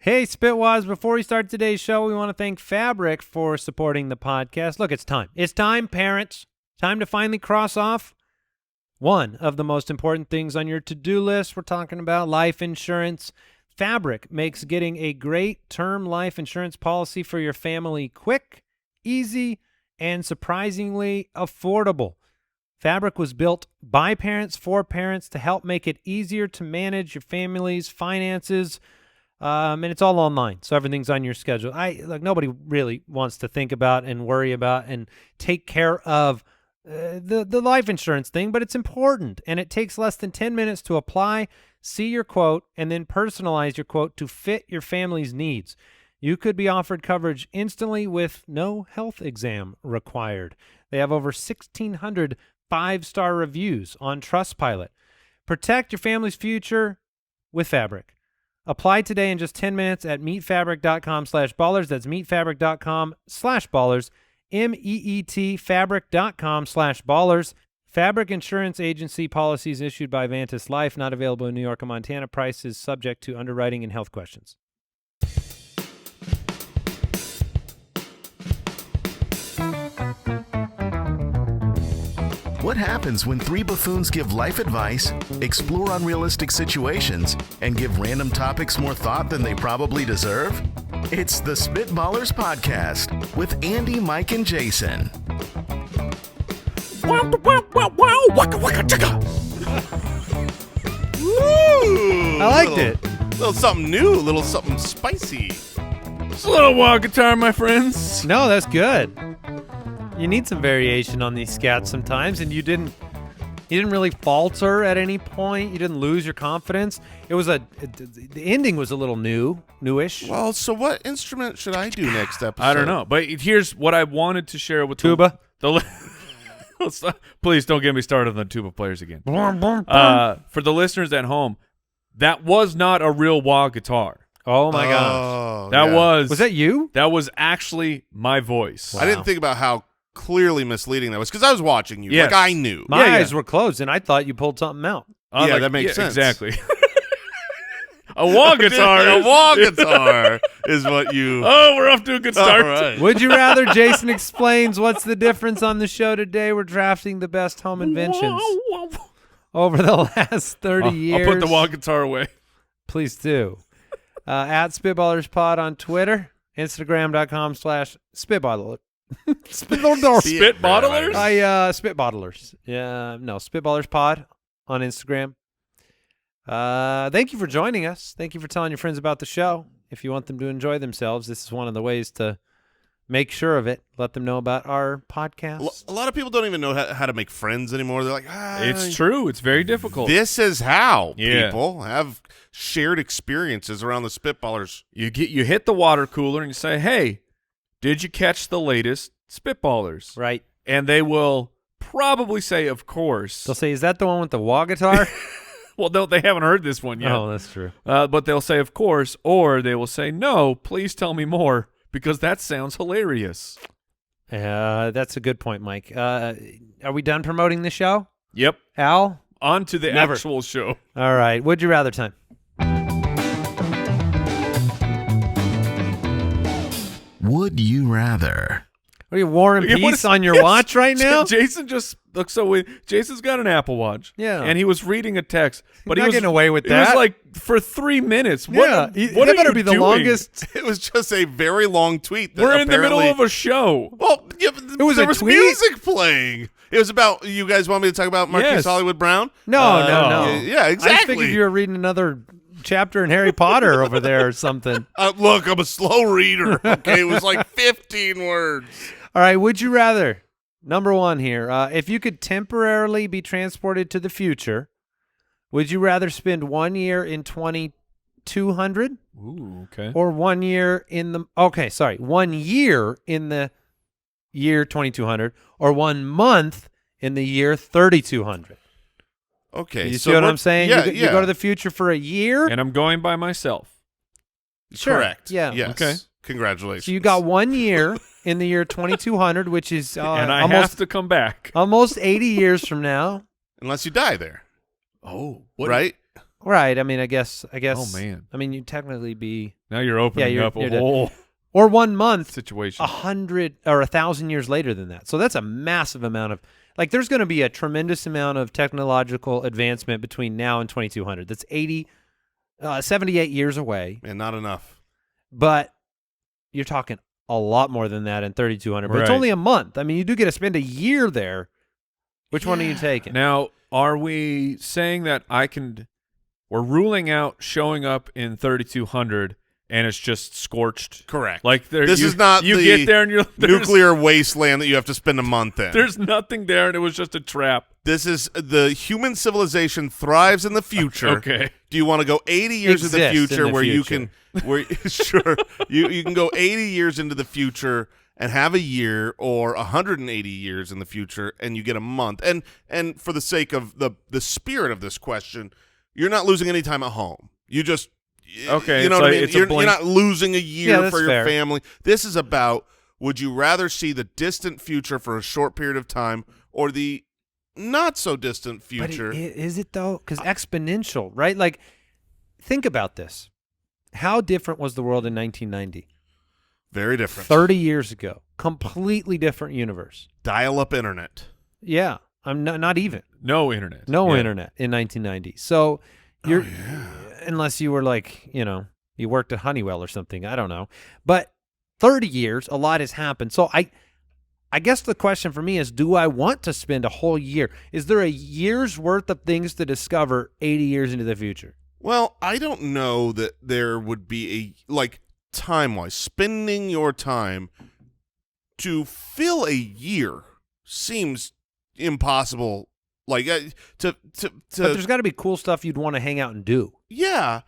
Hey, Spitwads, before we start today's show, we want to thank Fabric for supporting the podcast. Look, it's time. It's time, parents. Time to finally cross off one of the most important things on your to-do list. We're talking about life insurance. Fabric makes getting a great term life insurance policy for your family quick, easy, and surprisingly affordable. Fabric was built by parents for parents to help make it easier to manage your family's finances. And it's all online, so everything's on your schedule. Nobody really wants to think about and worry about and take care of the life insurance thing, but it's important, and it takes less than 10 minutes to apply, see your quote, and then personalize your quote to fit your family's needs. You could be offered coverage instantly with no health exam required. They have over 1,600 five-star reviews on Trustpilot. Protect your family's future with Fabric. Apply today in just 10 minutes at meetfabric.com/ballers. That's meetfabric.com/ballers. MEET fabric.com/ballers. Fabric Insurance Agency policies issued by Vantis Life, not available in New York and Montana. Prices subject to underwriting and health questions. What happens when three buffoons give life advice, explore unrealistic situations, and give random topics more thought than they probably deserve? It's the Spitballers Podcast with Andy, Mike, and Jason. Waka waka chicka. I liked it. A little something new, a little something spicy. Just a little wild guitar, my friends. No, that's good. You need some variation on these scats sometimes, and you didn't really falter at any point. You didn't lose your confidence. It was the ending was a little newish. Well, so what instrument should I do next episode? I don't know, but here's what I wanted to share with Tuba. Please don't get me started on the tuba players again. For the listeners at home, that was not a real wah guitar. Oh my gosh. That yeah. Was that you? That was actually my voice. Wow. I didn't think about how clearly misleading that was because I was watching you. Yes. Like I knew. My Yeah. eyes were closed, and I thought you pulled something out. Yeah, that makes sense. Exactly. A wah guitar. A wah guitar is what you. Oh, we're off to a good start. All right. Would you rather? Jason explains what's the difference on the show today. We're drafting the best home inventions over the last 30 years. I'll put the wah guitar away. Please do. At Spitballers Pod on Twitter, Instagram.com/Spitballer. Spit bottlers? Spitbottlers. Yeah, no, Spitballers Pod on Instagram. Thank you for joining us. Thank you for telling your friends about the show. If you want them to enjoy themselves, this is one of the ways to make sure of it. Let them know about our podcast. A lot of people don't even know how to make friends anymore. They're like, It's true. It's very difficult. This is how Yeah. people have shared experiences around the Spitballers. You hit the water cooler and you say, "Hey, did you catch the latest Spitballers?" Right. And they will probably say, "Of course." They'll say, is that the one with the wah guitar? Well, they haven't heard this one yet. Oh, that's true. But they'll say, "Of course," or they will say, "No, please tell me more," because that sounds hilarious. That's a good point, Mike. Are we done promoting the show? Yep. Al? On to the Never. actual show. All right. Would you rather time? Would you rather? Are you War and Yeah, what Peace is- on your yes, watch right now? Jason just look Jason's got an Apple Watch. Yeah. And he was reading a text, but Not he was getting away with It was that. like for 3 minutes. Yeah. What that are better you be the doing? longest. It was just a very long tweet. That We're in the middle apparently- of a show. Well, yeah, but was there a was tweet? music playing. It was about. You guys want me to talk about Marquise Yes. Hollywood Brown? No. Yeah, exactly. I figured you were reading another chapter in Harry Potter over there or something. Look, I'm a slow reader. Okay, it was like 15 words. All right. Would you rather? Number one here. If you could temporarily be transported to the future, would you rather spend 1 year in 2200 Ooh, okay. or 1 year in the 1 year in the year 2200 or 1 month in the year 3200? Okay, You so see what I'm saying? Yeah, you go to the future for a year. And I'm going by myself. Sure. Correct. Yeah. Yes. Okay. Congratulations. So you got 1 year in the year 2200, which is And I almost have to come back. almost 80 years from now. unless you die there, Oh, right? Right. I mean, I guess. Oh, man. I mean, you'd technically be. Now you're opening up a you're whole or 1 month. situation. 100 or 1,000 years later than that. So that's a massive amount of. Like, there's going to be a tremendous amount of technological advancement between now and 2200. That's 78 years away. And not enough. But you're talking a lot more than that in 3200. But it's Right. only a month. I mean, you do get to spend a year there. Which one are you taking? Now, are we saying that we're ruling out showing up in 3200 and it's just scorched? Correct. Like this is not you the get there and you're nuclear wasteland that you have to spend a month in. There's nothing there and it was just a trap. This is the human civilization thrives in the future. Okay. Do you want to go 80 years into the Exists in future the where you future. can sure you can go 80 years into the future and have a year, or 180 years in the future and you get a month. And for the sake of the spirit of this question, you're not losing any time at home. You just Okay, you know it's what like- I mean? it's a You're blink. not losing a Yeah, year that's for your fair. family. This is about, would you rather see the distant future for a short period of time or the not so distant future? But is it though? Because exponential, right? Like, think about this. How different was the world in 1990? Very different. 30 years ago. Completely different universe. Dial-up internet. Yeah. I'm not even. No internet. No Yeah. internet in 1990. So you're, unless you were like, you worked at Honeywell or something. I don't know. But 30 years, a lot has happened. So I guess the question for me is, do I want to spend a whole year? Is there a year's worth of things to discover 80 years into the future? Well, I don't know that there would be time-wise, spending your time to fill a year seems impossible. Like But there's got to be cool stuff you'd want to hang out and do. yeah,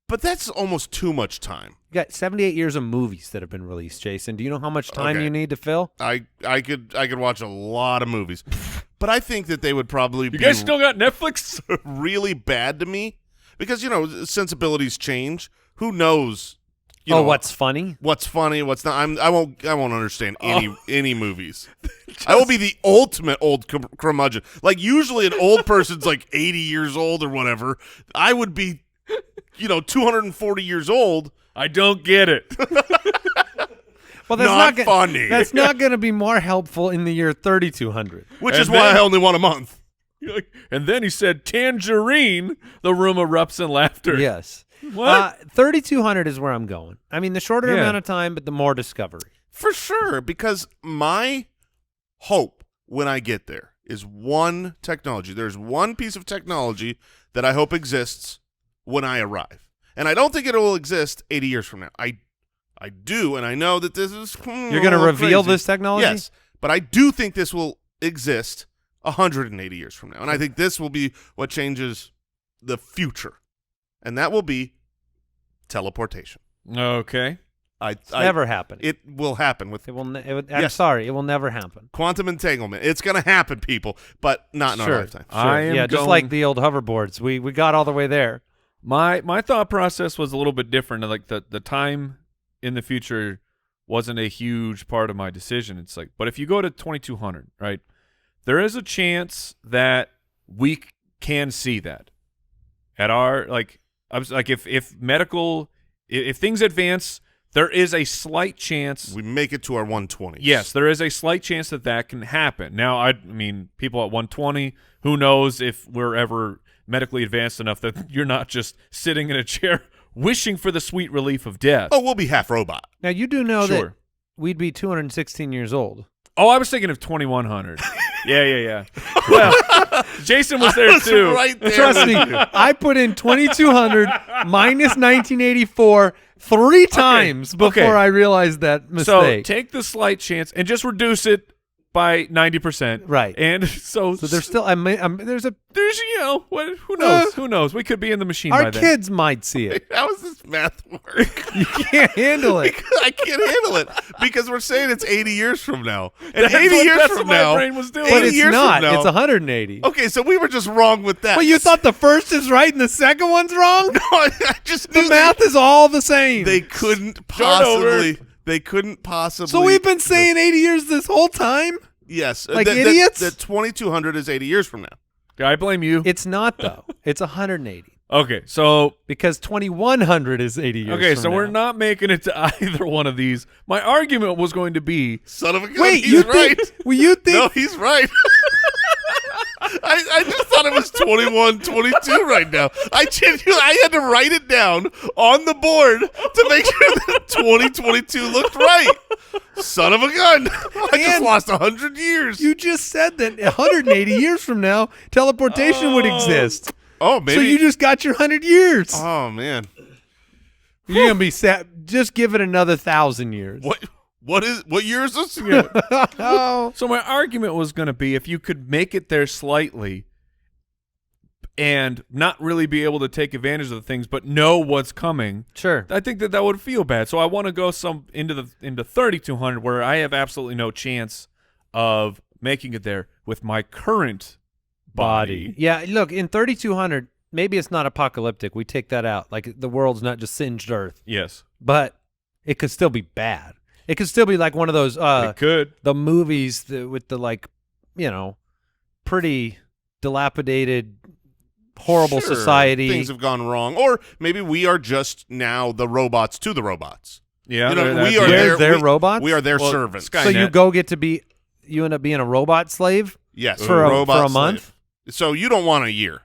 but that's almost too much time. You got 78 years of movies that have been released, Jason. Do you know how much time Okay. you need to fill? I could watch a lot of movies, but I think that they would probably You be guys still got Netflix? really bad to me because sensibilities change. Who knows? What's funny? What's funny? What's not? I won't understand any movies. I will be the ultimate old curmudgeon. Like usually an old person's like 80 years old or whatever. I would be, 240 years old. I don't get it. Well, that's Not not funny. That's not going to be more helpful in the year 3200. Which And is why then- I only want a month. And then he said tangerine. The room erupts in laughter. Yes. What? 3200 is where I'm going. I mean, the shorter Yeah. amount of time, but the more discovery. For sure, because my hope when I get there is one technology. There's one piece of technology that I hope exists when I arrive. And I don't think it will exist 80 years from now. I do, and I know that this is You're going to reveal crazy. this technology? Yes, but I do think this will exist 180 years from now. And I think this will be what changes the future. And that will be teleportation. Okay. It's never happened. It will happen with I'm Yes. sorry. It will never happen. quantum entanglement. It's going to happen, people, but not in our Sure. lifetime. I am Yeah, just going- like the old hoverboards. We got all the way there. My thought process was a little bit different. Like the time in the future wasn't a huge part of my decision. It's like, but if you go to 2200, right, there is a chance that we can see that at our I was like, if things advance, there is a slight chance. We make it to our 120s. Yes, there is a slight chance that can happen. Now, I mean, people at 120, who knows if we're ever medically advanced enough that you're not just sitting in a chair wishing for the sweet relief of death. Oh, we'll be half robot. Now, you do know that Sure. we'd be 216 years old. Oh, I was thinking of 2100. Yeah. Well, Jason was there That's too. right there. Trust me, I put in 2200 minus 1984 three times before okay. I realized that So mistake. take the slight chance and just reduce it by 90%. Right. And so there's still there's there's who knows? Who knows? We could be in the machine our by then. kids might see it. How does this math work? You can't handle it. I can't handle it because we're saying it's 80 years from now. And That's 80 what- years that's from what my now. brain was doing. 80 But it's years not. From now, It's 180. Okay, so we were just wrong with that. Well, you thought the first is right and the second one's wrong? No, I just The knew math is all the same. they couldn't Start over. possibly. They couldn't possibly. So we've been saying 80 years this whole time? yes, like idiots? That 2200 is 80 years from now. I blame you. It's not, though. It's 180. Okay, so because 2100 is 80 years okay, from so we're now. not making it to either one of these. My argument was going to be Son of a gun, Wait, he's you right. think? Well, you think? No, he's right. I just thought it was 21-22 right now. I had to write it down on the board to make sure that 2022 looked right. Son of a gun. I just And lost 100 years. You just said that 180 years from now, teleportation would exist. Oh, maybe. So you just got your 100 years. Oh, man. You're gonna be sad. Just give it another 1,000 years. What year is this again? Oh. so my argument was going to be if you could make it there slightly and not really be able to take advantage of the things, but know what's coming. Sure. I think that would feel bad. So I want to go into 3,200 where I have absolutely no chance of making it there with my current body. Yeah, look, in 3,200, maybe it's not apocalyptic. We take that out. Like the world's not just singed earth. Yes, But it could still be bad. It could still be like one of those it could. the movies with the like, pretty dilapidated, horrible Sure, society. Things have gone wrong. Or maybe we are just now the robots to the robots. Yeah, You know, that- we are They're their robots? We are their Well, servants. Sky- So you Skynet. you end up being a robot slave Yes, for a robot month? slave. So you don't want a year.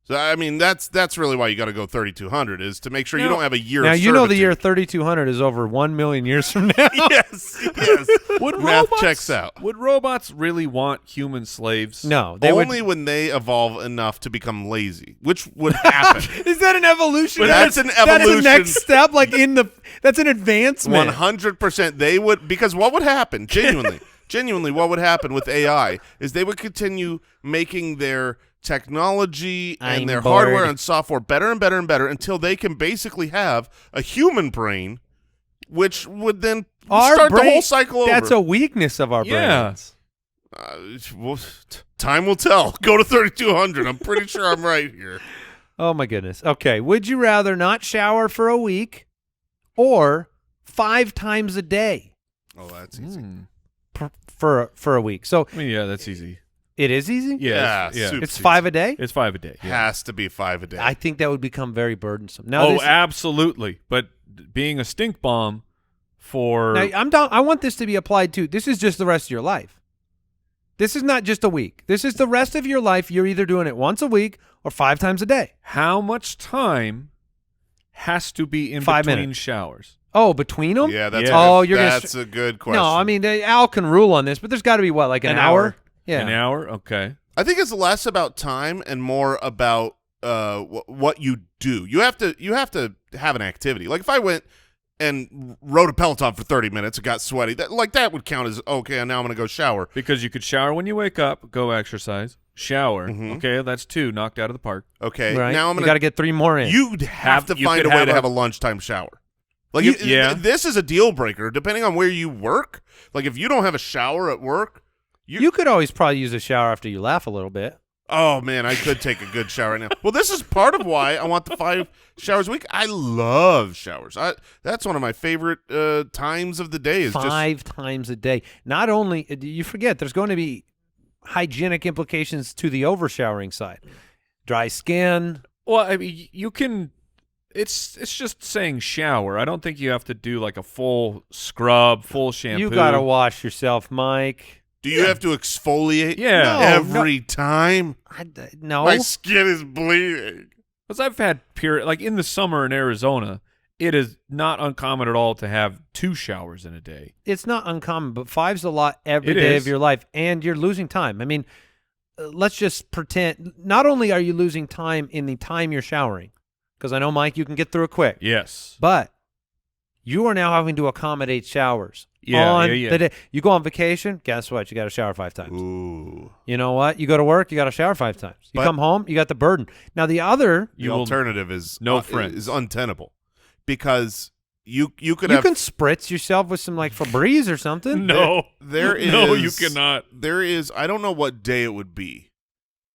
So I mean, that's really why you got to go 3,200 is to make sure you Now- don't have a year. Now of you know the servitude. year 3,200 is over 1 million years from now. Yes, yes. Would Math robots, checks out. Would robots really want human slaves? No, they Only would. when they evolve enough to become lazy, which would happen. Is that an evolution? But that's an That's evolution. the next step. Like that's an advancement. 100%. They would, because what would happen? Genuinely, what would happen with AI is they would continue making their technology and I'm their bored. hardware and software better and better and better until they can basically have a human brain, which would then start the whole cycle over. That's a weakness of our Yeah. brains. Well, time will tell. Go to 3,200. I'm pretty sure I'm right here. Oh my goodness. Okay. Would you rather not shower for a week or 5 times a day Oh, that's easy. for a week? So I mean, yeah, that's easy. it is easy? Yeah, yeah. super It's easy. 5 a day? It's 5 a day. Yeah. Has to be 5 a day. I think that would become very burdensome. Now, Oh, absolutely. But being a stink bomb for now I want this to be applied to. This is just the rest of your life. This is not just a week. This is the rest of your life. You're either doing it once a week or 5 times a day. how much time has to be in 5 between minutes. showers? Oh, between them? yeah, that's Yeah. Oh, you're gonna that's a good question. No, I mean, Al can rule on this, but there's got to be what, like an hour? Yeah. An hour? Okay. I think it's less about time and more about what you do. You have to have an activity. Like if I went and rode a Peloton for 30 minutes and got sweaty, that would count as okay. Now I'm going to go shower. Because you could shower when you wake up, go exercise, shower. Mhm. Okay, that's 2 knocked out of the park. Okay, Right. now I'm You going got to get 3 more in. You'd have to You find could a way have to a- have a lunchtime shower. Like Yeah. this is a deal breaker. Depending on where you work, like if you don't have a shower at work, You could always probably use a shower after you laugh a little bit. oh man, I could take a good shower right now. Well, this is part of why I want the 5 showers a week. I love showers. That's one of my favorite times of the day. Is 5 times a day. Not only you forget, there's going to be hygienic implications to the overshowering side. Dry skin. Well, I mean, you can. It's just saying shower. I don't think you have to do like a full scrub, full shampoo. You got to wash yourself, Mike. Do you have to exfoliate? Yeah. No, every time. No. My skin is bleeding. Because I've had like in the summer in Arizona, it is not uncommon at all to have 2 showers in a day. It's not uncommon, but 5's a lot every It day is. of your life, and you're losing time. I mean, let's just pretend. Not only are you losing time in the time you're showering, because I know, Mike, you can get through it quick, Yes. but you are now having to accommodate showers. Yeah, on yeah. the day. You go on vacation, guess what? You got to shower 5 times. Ooh. You know what? You go to work, you got to shower 5 times. You But- come home, you got the burden. Now, the other, The You will- alternative is no friends. is untenable because you could you have can spritz yourself with some like Febreze or something. No. there is No, you cannot. There is I don't know what day it would be.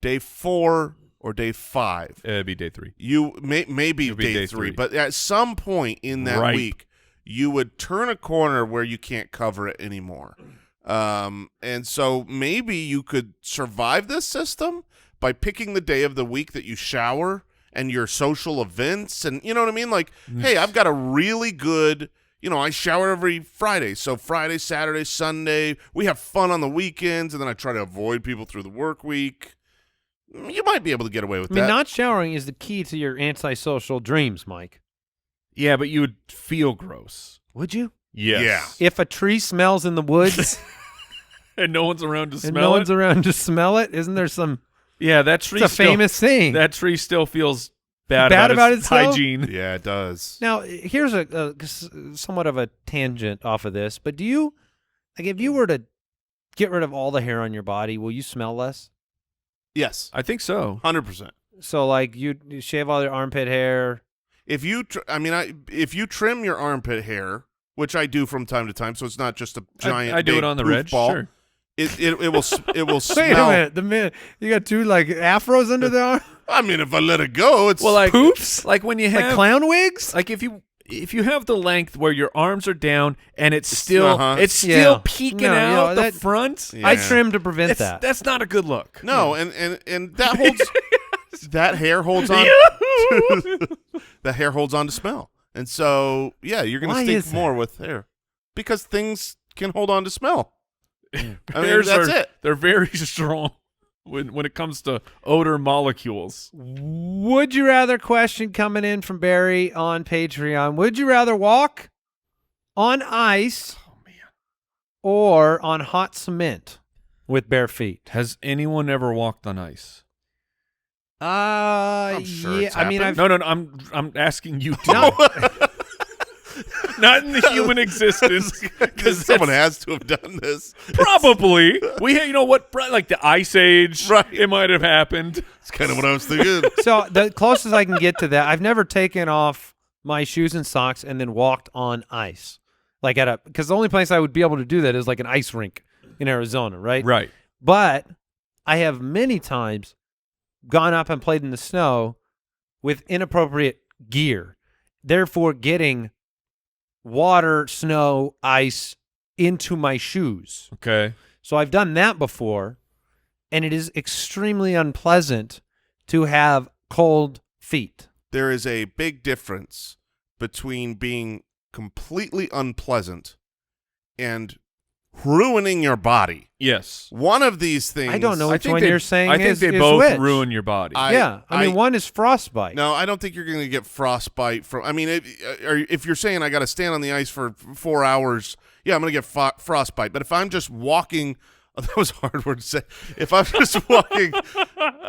Day 4 or day 5. It'd be day 3. You maybe It'd be day day 3, three. but at some point in that Right. week, you would turn a corner where you can't cover it anymore. And so maybe you could survive this system by picking the day of the week that you shower and your social events, and you know what I mean? Like, hey, I've got a really good, I shower every Friday. So Friday, Saturday, Sunday, we have fun on the weekends, and then I try to avoid people through the work week. You might be able to get away with I that. mean, not showering is the key to your antisocial dreams, Mike. Yeah, but you would feel gross. Would you? Yes. If a tree smells in the woods And no one's around to and smell no it. one's around to smell it, isn't there some? Yeah, that tree. It's a famous saying. That tree still feels bad about its itself? hygiene. Yeah, it does. Now, here's a somewhat of a tangent off of this, but do you, like, if you were to get rid of all the hair on your body, will you smell less? Yes, I think so. 100%. So, like, you shave all your armpit hair. If you, if you trim your armpit hair, which I do from time to time, so it's not just a giant. I do big it on the poof ridge. ball, Sure. It will Wait smell. a minute, you got two like afros under the arm, I mean, if I let it go, it's Well, like poofs, like when you have like clown wigs. like if you have the length where your arms are down and it's still it's Yeah. still peeking No, out the that- front. Yeah. I trim to prevent That's, that. that's not a good look. no, and that holds. That hair holds on. The hair holds on to smell, and so yeah, you're gonna Why stink is more with hair because things can hold on to smell. I mean, Hairs that's are, it. They're very strong when it comes to odor molecules. Would you rather question coming in from Barry on Patreon? Would you rather walk on ice or on hot cement with bare feet? Has anyone ever walked on ice? I'm sure yeah. it's I mean, I've No, I'm asking you to. Not in the human existence, Because someone has to have done this. probably you know what, like the Ice Age, Right. It might have happened. It's kind of what I was thinking. so the closest I can get to that, I've never taken off my shoes and socks and then walked on ice, like because the only place I would be able to do that is like an ice rink in Arizona, right? Right. But I have many times gone up and played in the snow with inappropriate gear, therefore getting water, snow, ice into my shoes. Okay. So I've done that before, and it is extremely unpleasant to have cold feet. There is a big difference between being completely unpleasant and ruining your body. Yes. One of these things. I don't know I which think one they- you're saying I think is they is both which. ruin your body. I mean, one is frostbite. No, I don't think you're going to get frostbite from. I mean, if you're saying I got to stand on the ice for 4 hours, yeah, I'm going to get frostbite. But if I'm just walking, that was a hard word to say. If I'm just walking,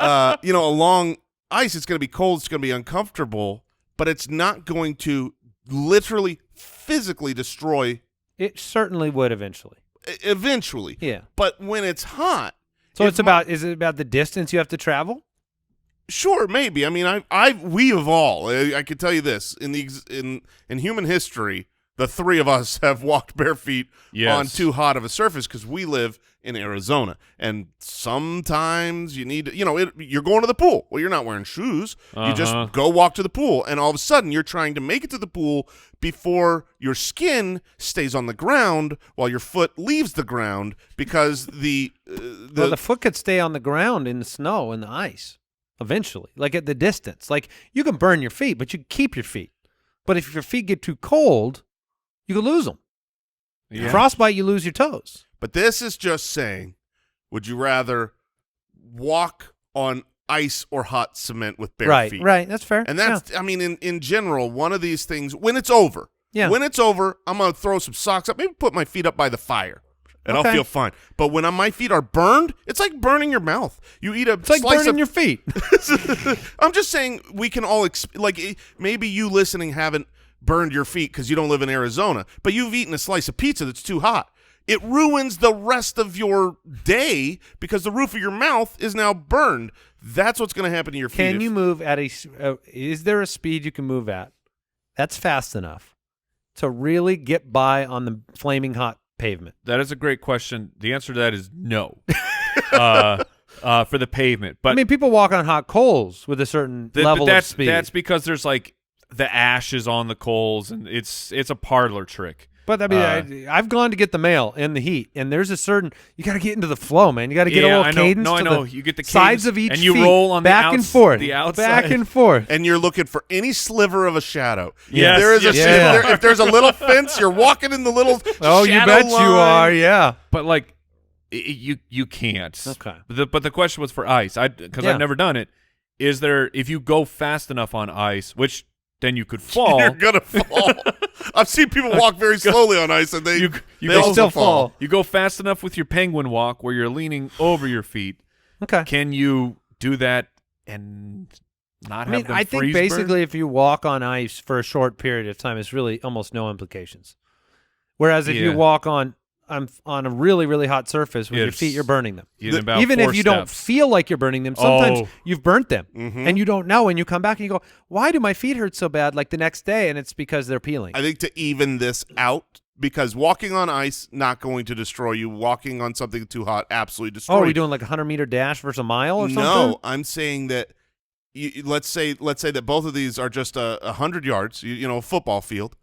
along ice, it's going to be cold. It's going to be uncomfortable, but it's not going to literally physically destroy. It certainly would eventually. Eventually, Yeah. But when it's hot, So if is it about the distance you have to travel? Sure, maybe. I mean, we have all. I can tell you this: in human history, the three of us have walked bare feet on too hot of a surface because we live in Arizona, and sometimes you need, you're going to the pool. Well, you're not wearing shoes. You just go walk to the pool, and all of a sudden, you're trying to make it to the pool before your skin stays on the ground while your foot leaves the ground because the foot could stay on the ground in the snow and the ice eventually, like at the distance. Like you can burn your feet, but you can keep your feet. But if your feet get too cold, you can lose them. Yeah. Frostbite, you lose your toes. But this is just saying, would you rather walk on ice or hot cement with bare feet? Right. That's fair. And that's, I mean, in general, one of these things, when it's over, I'm going to throw some socks up, maybe put my feet up by the fire, and I'll feel fine. But when my feet are burned, it's like burning your mouth. You eat it's like burning your feet. I'm just saying we can all, maybe you listening haven't burned your feet because you don't live in Arizona, but you've eaten a slice of pizza that's too hot. It ruins the rest of your day because the roof of your mouth is now burned. That's what's going to happen to your feet. Can you move at is there a speed you can move at that's fast enough to really get by on the flaming hot pavement? That is a great question. The answer to that is no. For the pavement. But I mean, people walk on hot coals with a certain level of speed. That's because there's like the ash is on the coals, and it's a parlor trick. But I mean, I've gone to get the mail in the heat, and there's a certain you got to get into the flow, man. You got to get a little cadence. No, to I know. The you get the sides cadence, of each and you feet, roll on back and forth, the outside, back and forth. And you're looking for any sliver of a shadow. Yes, If there is if there's a little fence, you're walking in the little Oh, you shadow bet line. you are, yeah. But like, you can't. Okay. But the question was for ice, because I've never done it. Is there, if you go fast enough on ice, which then you could fall. You're gonna fall. I've seen people walk very slowly on ice, and they also still fall. You go fast enough with your penguin walk where you're leaning over your feet. Okay. Can you do that and not have them I think freeze basically burn? if you walk on ice for a short period of time, it's really almost no implications. Whereas if you walk on a really, really hot surface with your feet, you're burning them. Even if you don't feel like you're burning them, sometimes you've burnt them, and you don't know. And you come back and you go, why do my feet hurt so bad like the next day? And it's because they're peeling. I think to even this out, because walking on ice, not going to destroy you. Walking on something too hot, absolutely destroy you. Are we doing like a 100-meter dash versus a mile or something? No, I'm saying that let's say that both of these are just 100 yards, a football field.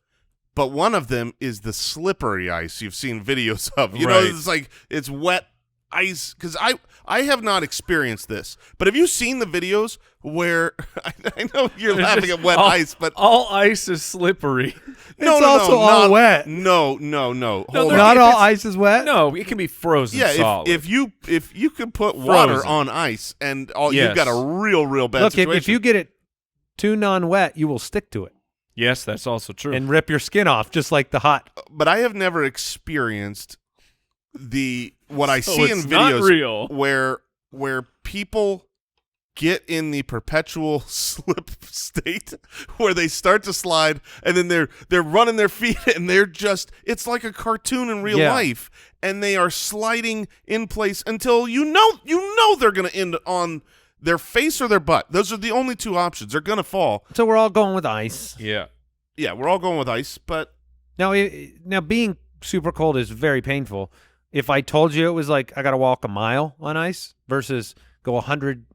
But one of them is the slippery ice you've seen videos of. You know, it's like it's wet ice. Because I have not experienced this. But have you seen the videos where I know you're laughing at wet ice, but all ice is slippery. It's also all wet. No. Hold not on. all ice is wet. No, it can be frozen. Yeah, solid. if you could put water on ice and you've got a real bad situation. Look, if you get it too non-wet, you will stick to it. Yes, that's also true. And rip your skin off just like the hot. But I have never experienced what I see in it's not videos real. where people get in the perpetual slip state where they start to slide and then they're running their feet and it's like a cartoon in real life, and they are sliding in place until you know they're going to end on their face or their butt. Those are the only two options. They're going to fall. So we're all going with ice. Yeah, we're all going with ice. But now being super cold is very painful. If I told you it was like I got to walk a mile on ice versus go 100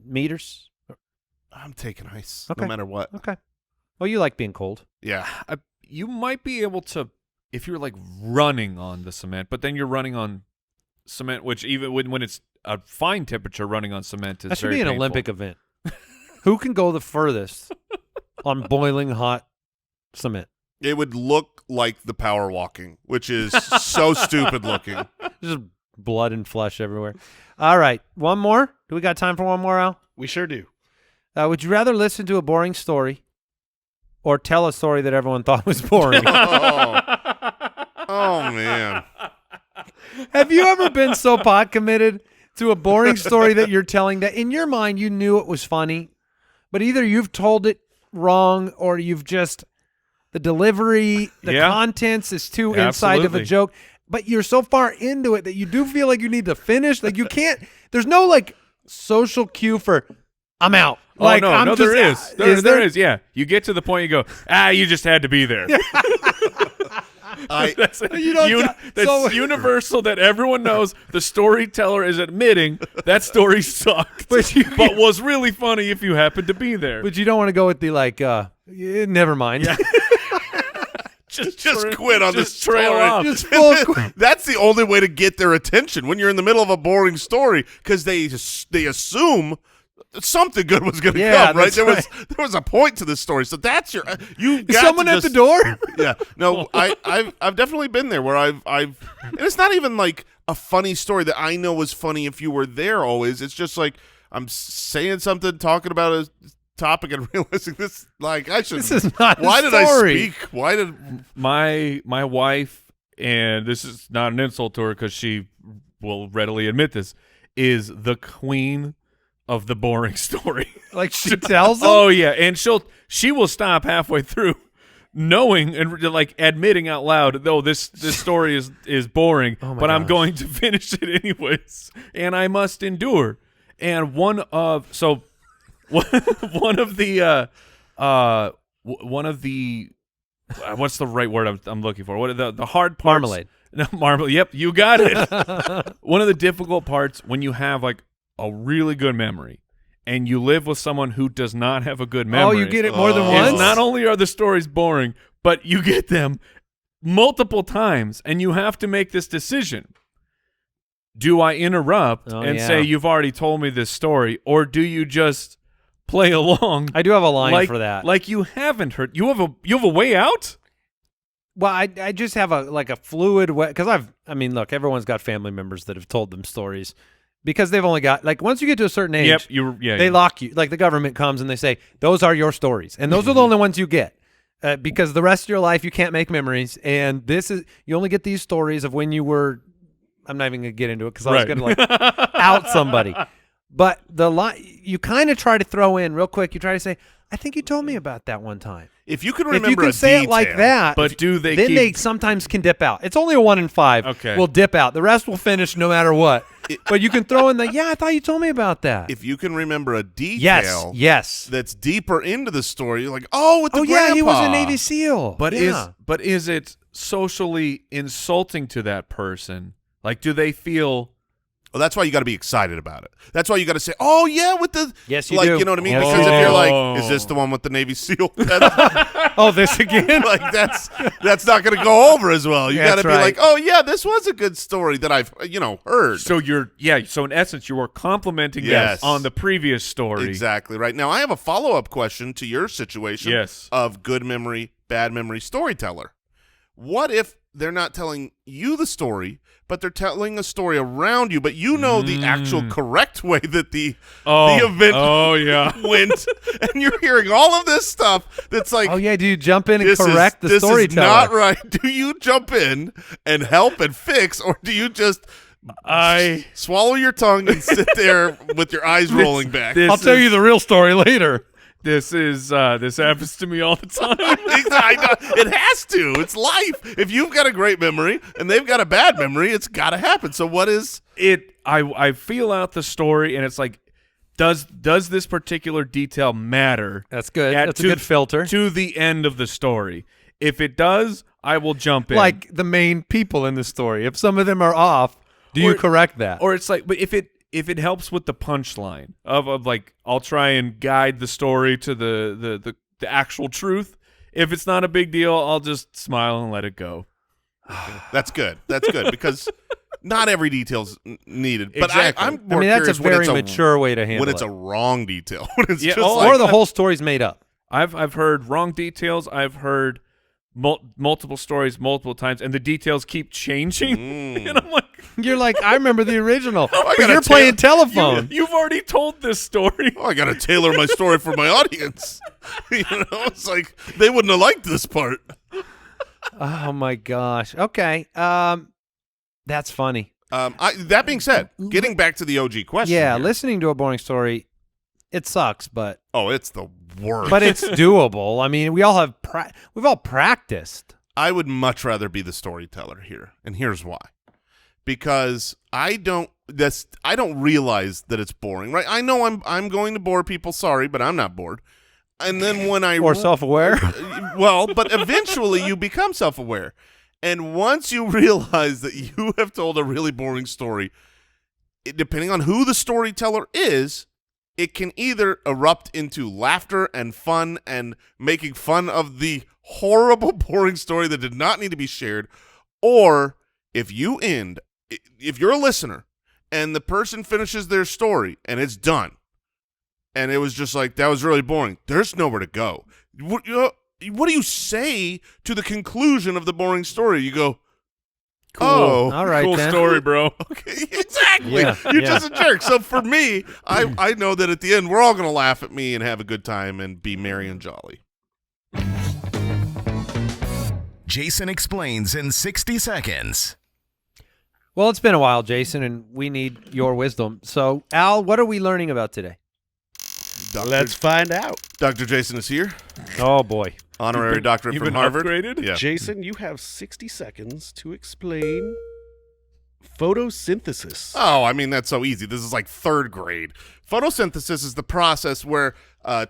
meters, I'm taking ice no matter what. Okay. Well, you like being cold. Yeah. you might be able to if you're like running on the cement, but then you're running on cement, which even when it's a fine temperature, running on cement is that should very be an painful. Olympic event. Who can go the furthest on boiling hot cement? It would look like the power walking, which is so stupid looking. Just blood and flesh everywhere. All right, one more. Do we got time for one more, Al? We sure do. Would you rather listen to a boring story or tell a story that everyone thought was boring? Oh, man. Have you ever been so pot committed to a boring story that you're telling that in your mind you knew it was funny, but either you've told it wrong or you've just the delivery, the contents is too inside of a joke, but you're so far into it that you do feel like you need to finish. Like you can't. There's no like social cue for I'm out. Like, oh, no, there is. There is. Yeah, you get to the point you go, you just had to be there. That's universal that everyone knows. The storyteller is admitting that story sucked, but was really funny if you happened to be there. But you don't want to go with the like, never mind. Yeah. Just quit on this trail story. off. Just full quit. That's the only way to get their attention when you're in the middle of a boring story, because they assume something good was going to come, right? There was a point to this story, so that's your you. Is someone at the door? Yeah, no, I've definitely been there where I've and it's not even like a funny story that I know was funny if you were there. Always, it's just like I'm saying something, talking about a topic, and realizing this like I should. This is not. Why a did story. I speak? Why did my wife, and this is not an insult to her because she will readily admit this, is the queen of the boring story. Like she tells them? Oh yeah, and she will stop halfway through, knowing and like admitting out loud, though this story is boring, but I'm going to finish it anyways, and I must endure. And one of the what's the right word I'm looking for? What are the hard parts? Marmalade. No, marmalade. Yep, you got it. One of the difficult parts when you have like a really good memory and you live with someone who does not have a good memory. Oh, you get it more than once? Not only are the stories boring, but you get them multiple times, and you have to make this decision. Do I interrupt and say, you've already told me this story, or do you just play along? I do have a line for that. Like you haven't heard. You have a way out? Well, I just have a fluid way, because look, everyone's got family members that have told them stories because they've only got, like, once you get to a certain age, they lock you. Like, the government comes and they say, those are your stories, and those are the only ones you get. Because the rest of your life you can't make memories, and you only get these stories of when you were. I'm not even gonna get into it because I was gonna out somebody, but you kind of try to throw in real quick. You try to say, "I think you told me about that one time." If you can remember, if you can say it like that, but do they? Then they sometimes can dip out. It's only a 1 in 5. Okay, will dip out. The rest will finish no matter what. But you can throw in I thought you told me about that. If you can remember a detail, yes, that's deeper into the story, you're like, with the grandpa. Yeah, he was a Navy SEAL. But is it socially insulting to that person? Like, do they feel? Well, that's why you got to be excited about it. That's why you got to say, "Oh yeah," with the yes, you do. You know what I mean? Because if you're like, "Is this the one with the Navy SEAL?" This again? Like that's not going to go over as well. You got to be like, "Oh yeah, this was a good story that I've heard." So so in essence, you were complimenting them on the previous story. Exactly right. Now I have a follow-up question to your situation. Yes. Of good memory, bad memory storyteller. What if they're not telling you the story, but they're telling a story around you, but you know the actual correct way that the event went, and you're hearing all of this stuff that's like, do you jump in and correct the storyteller? This is not right. Do you jump in and help and fix, or do you just swallow your tongue and sit there with your eyes rolling back? I'll tell you the real story later. This happens to me all the time. It has to. It's life. If you've got a great memory and they've got a bad memory, it's got to happen. So what is it? I feel out the story, and it's like, does this particular detail matter? That's good. That's a good filter to the end of the story. If it does, I will jump in. Like the main people in the story. If some of them are off, do you correct that? Or it's like, but if it helps with the punchline of like, I'll try and guide the story to the actual truth. If it's not a big deal, I'll just smile and let it go. That's good. That's good because not every detail's needed. But exactly. I'm more curious that's a very mature way to handle it. when it's a wrong detail. When it's just or the whole story's made up. I've heard wrong details. I've heard multiple stories multiple times, and the details keep changing. And I'm like, you're like, I remember the original, but you're playing telephone. You've already told this story. I got to tailor my story for my audience. It's like they wouldn't have liked this part. Oh my gosh. Okay. That's funny. That being said, getting back to the OG question. Yeah, here. Listening to a boring story, it sucks, but it's the worst. But it's doable. I mean, we've all practiced. I would much rather be the storyteller here, and here's why. Because I don't realize that it's boring, right? I know I'm going to bore people. Sorry, but I'm not bored. And then when or self-aware. Well, but eventually you become self-aware, and once you realize that you have told a really boring story, depending on who the storyteller is, it can either erupt into laughter and fun and making fun of the horrible, boring story that did not need to be shared, or if you're a listener and the person finishes their story and it's done, and it was just like, that was really boring, there's nowhere to go. What do you say to the conclusion of the boring story? You go, cool. All right, cool then. story, bro. Okay, exactly. You're just a jerk. So for me, I know that at the end we're all going to laugh at me and have a good time and be merry and jolly. Jason explains in 60 seconds. Well, it's been a while, Jason, and we need your wisdom. So, Al, what are we learning about today? Let's find out. Dr. Jason is here. Oh, boy. Honorary doctorate You've from been Harvard. Upgraded? Yeah. Jason, you have 60 seconds to explain photosynthesis? Oh, I mean, that's so easy. This is like third grade. Photosynthesis is the process where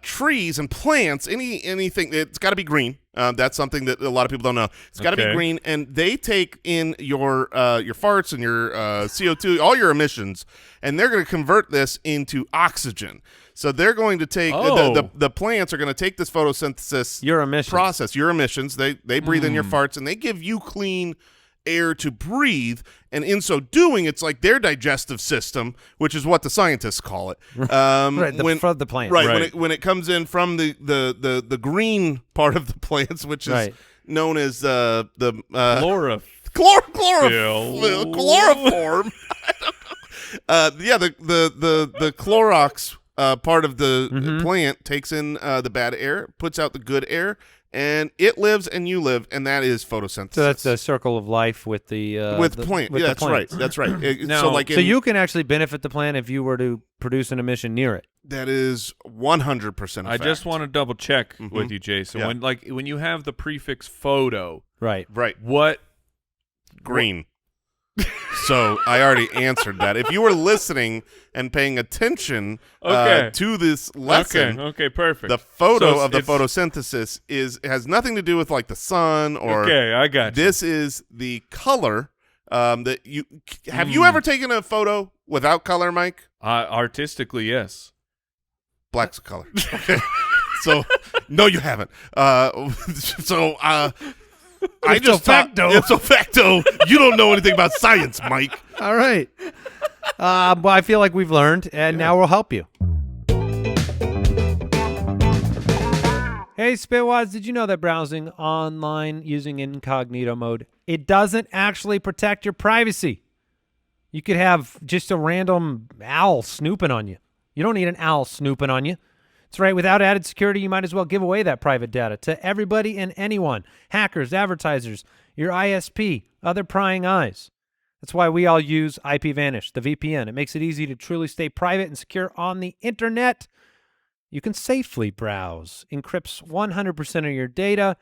trees and plants, anything, it's got to be green. That's something that a lot of people don't know. It's got to be green, and they take in your farts and your CO2, all your emissions, and they're going to convert this into oxygen. So they're going to take the plants are going to take this photosynthesis process, your emissions. They breathe in your farts, and they give you clean air to breathe, and in so doing, it's like their digestive system, which is what the scientists call it. From the plant. Right. When it comes in from the green part of the plants, which is known as the chloroform. The Clorox part of the plant takes in the bad air, puts out the good air, and it lives and you live, and that is photosynthesis. So that's the circle of life with the plant. With that's the plant. right. That's right. So you can actually benefit the plant if you were to produce an emission near it. That is 100%. I just want to double check with you, Jason. When you have the prefix photo, right, what green? So I already answered that. If you were listening and paying attention to this lesson, okay, perfect. The photo of the photosynthesis has nothing to do with like the sun or. Okay, I got you. This is the color that you have. You ever taken a photo without color, Mike? Artistically, yes. Black's a color. Okay. So no, you haven't. Ipso facto. You don't know anything about science, Mike. All right. Well, I feel like we've learned, and now we'll help you. Hey, Spitwads, did you know that browsing online using incognito mode, it doesn't actually protect your privacy? You could have just a random owl snooping on you. You don't need an owl snooping on you. That's right. Without added security, you might as well give away that private data to everybody and anyone. Hackers, advertisers, your ISP, other prying eyes. That's why we all use IPVanish, the VPN. It makes it easy to truly stay private and secure on the internet. You can safely browse, encrypts 100% of your data,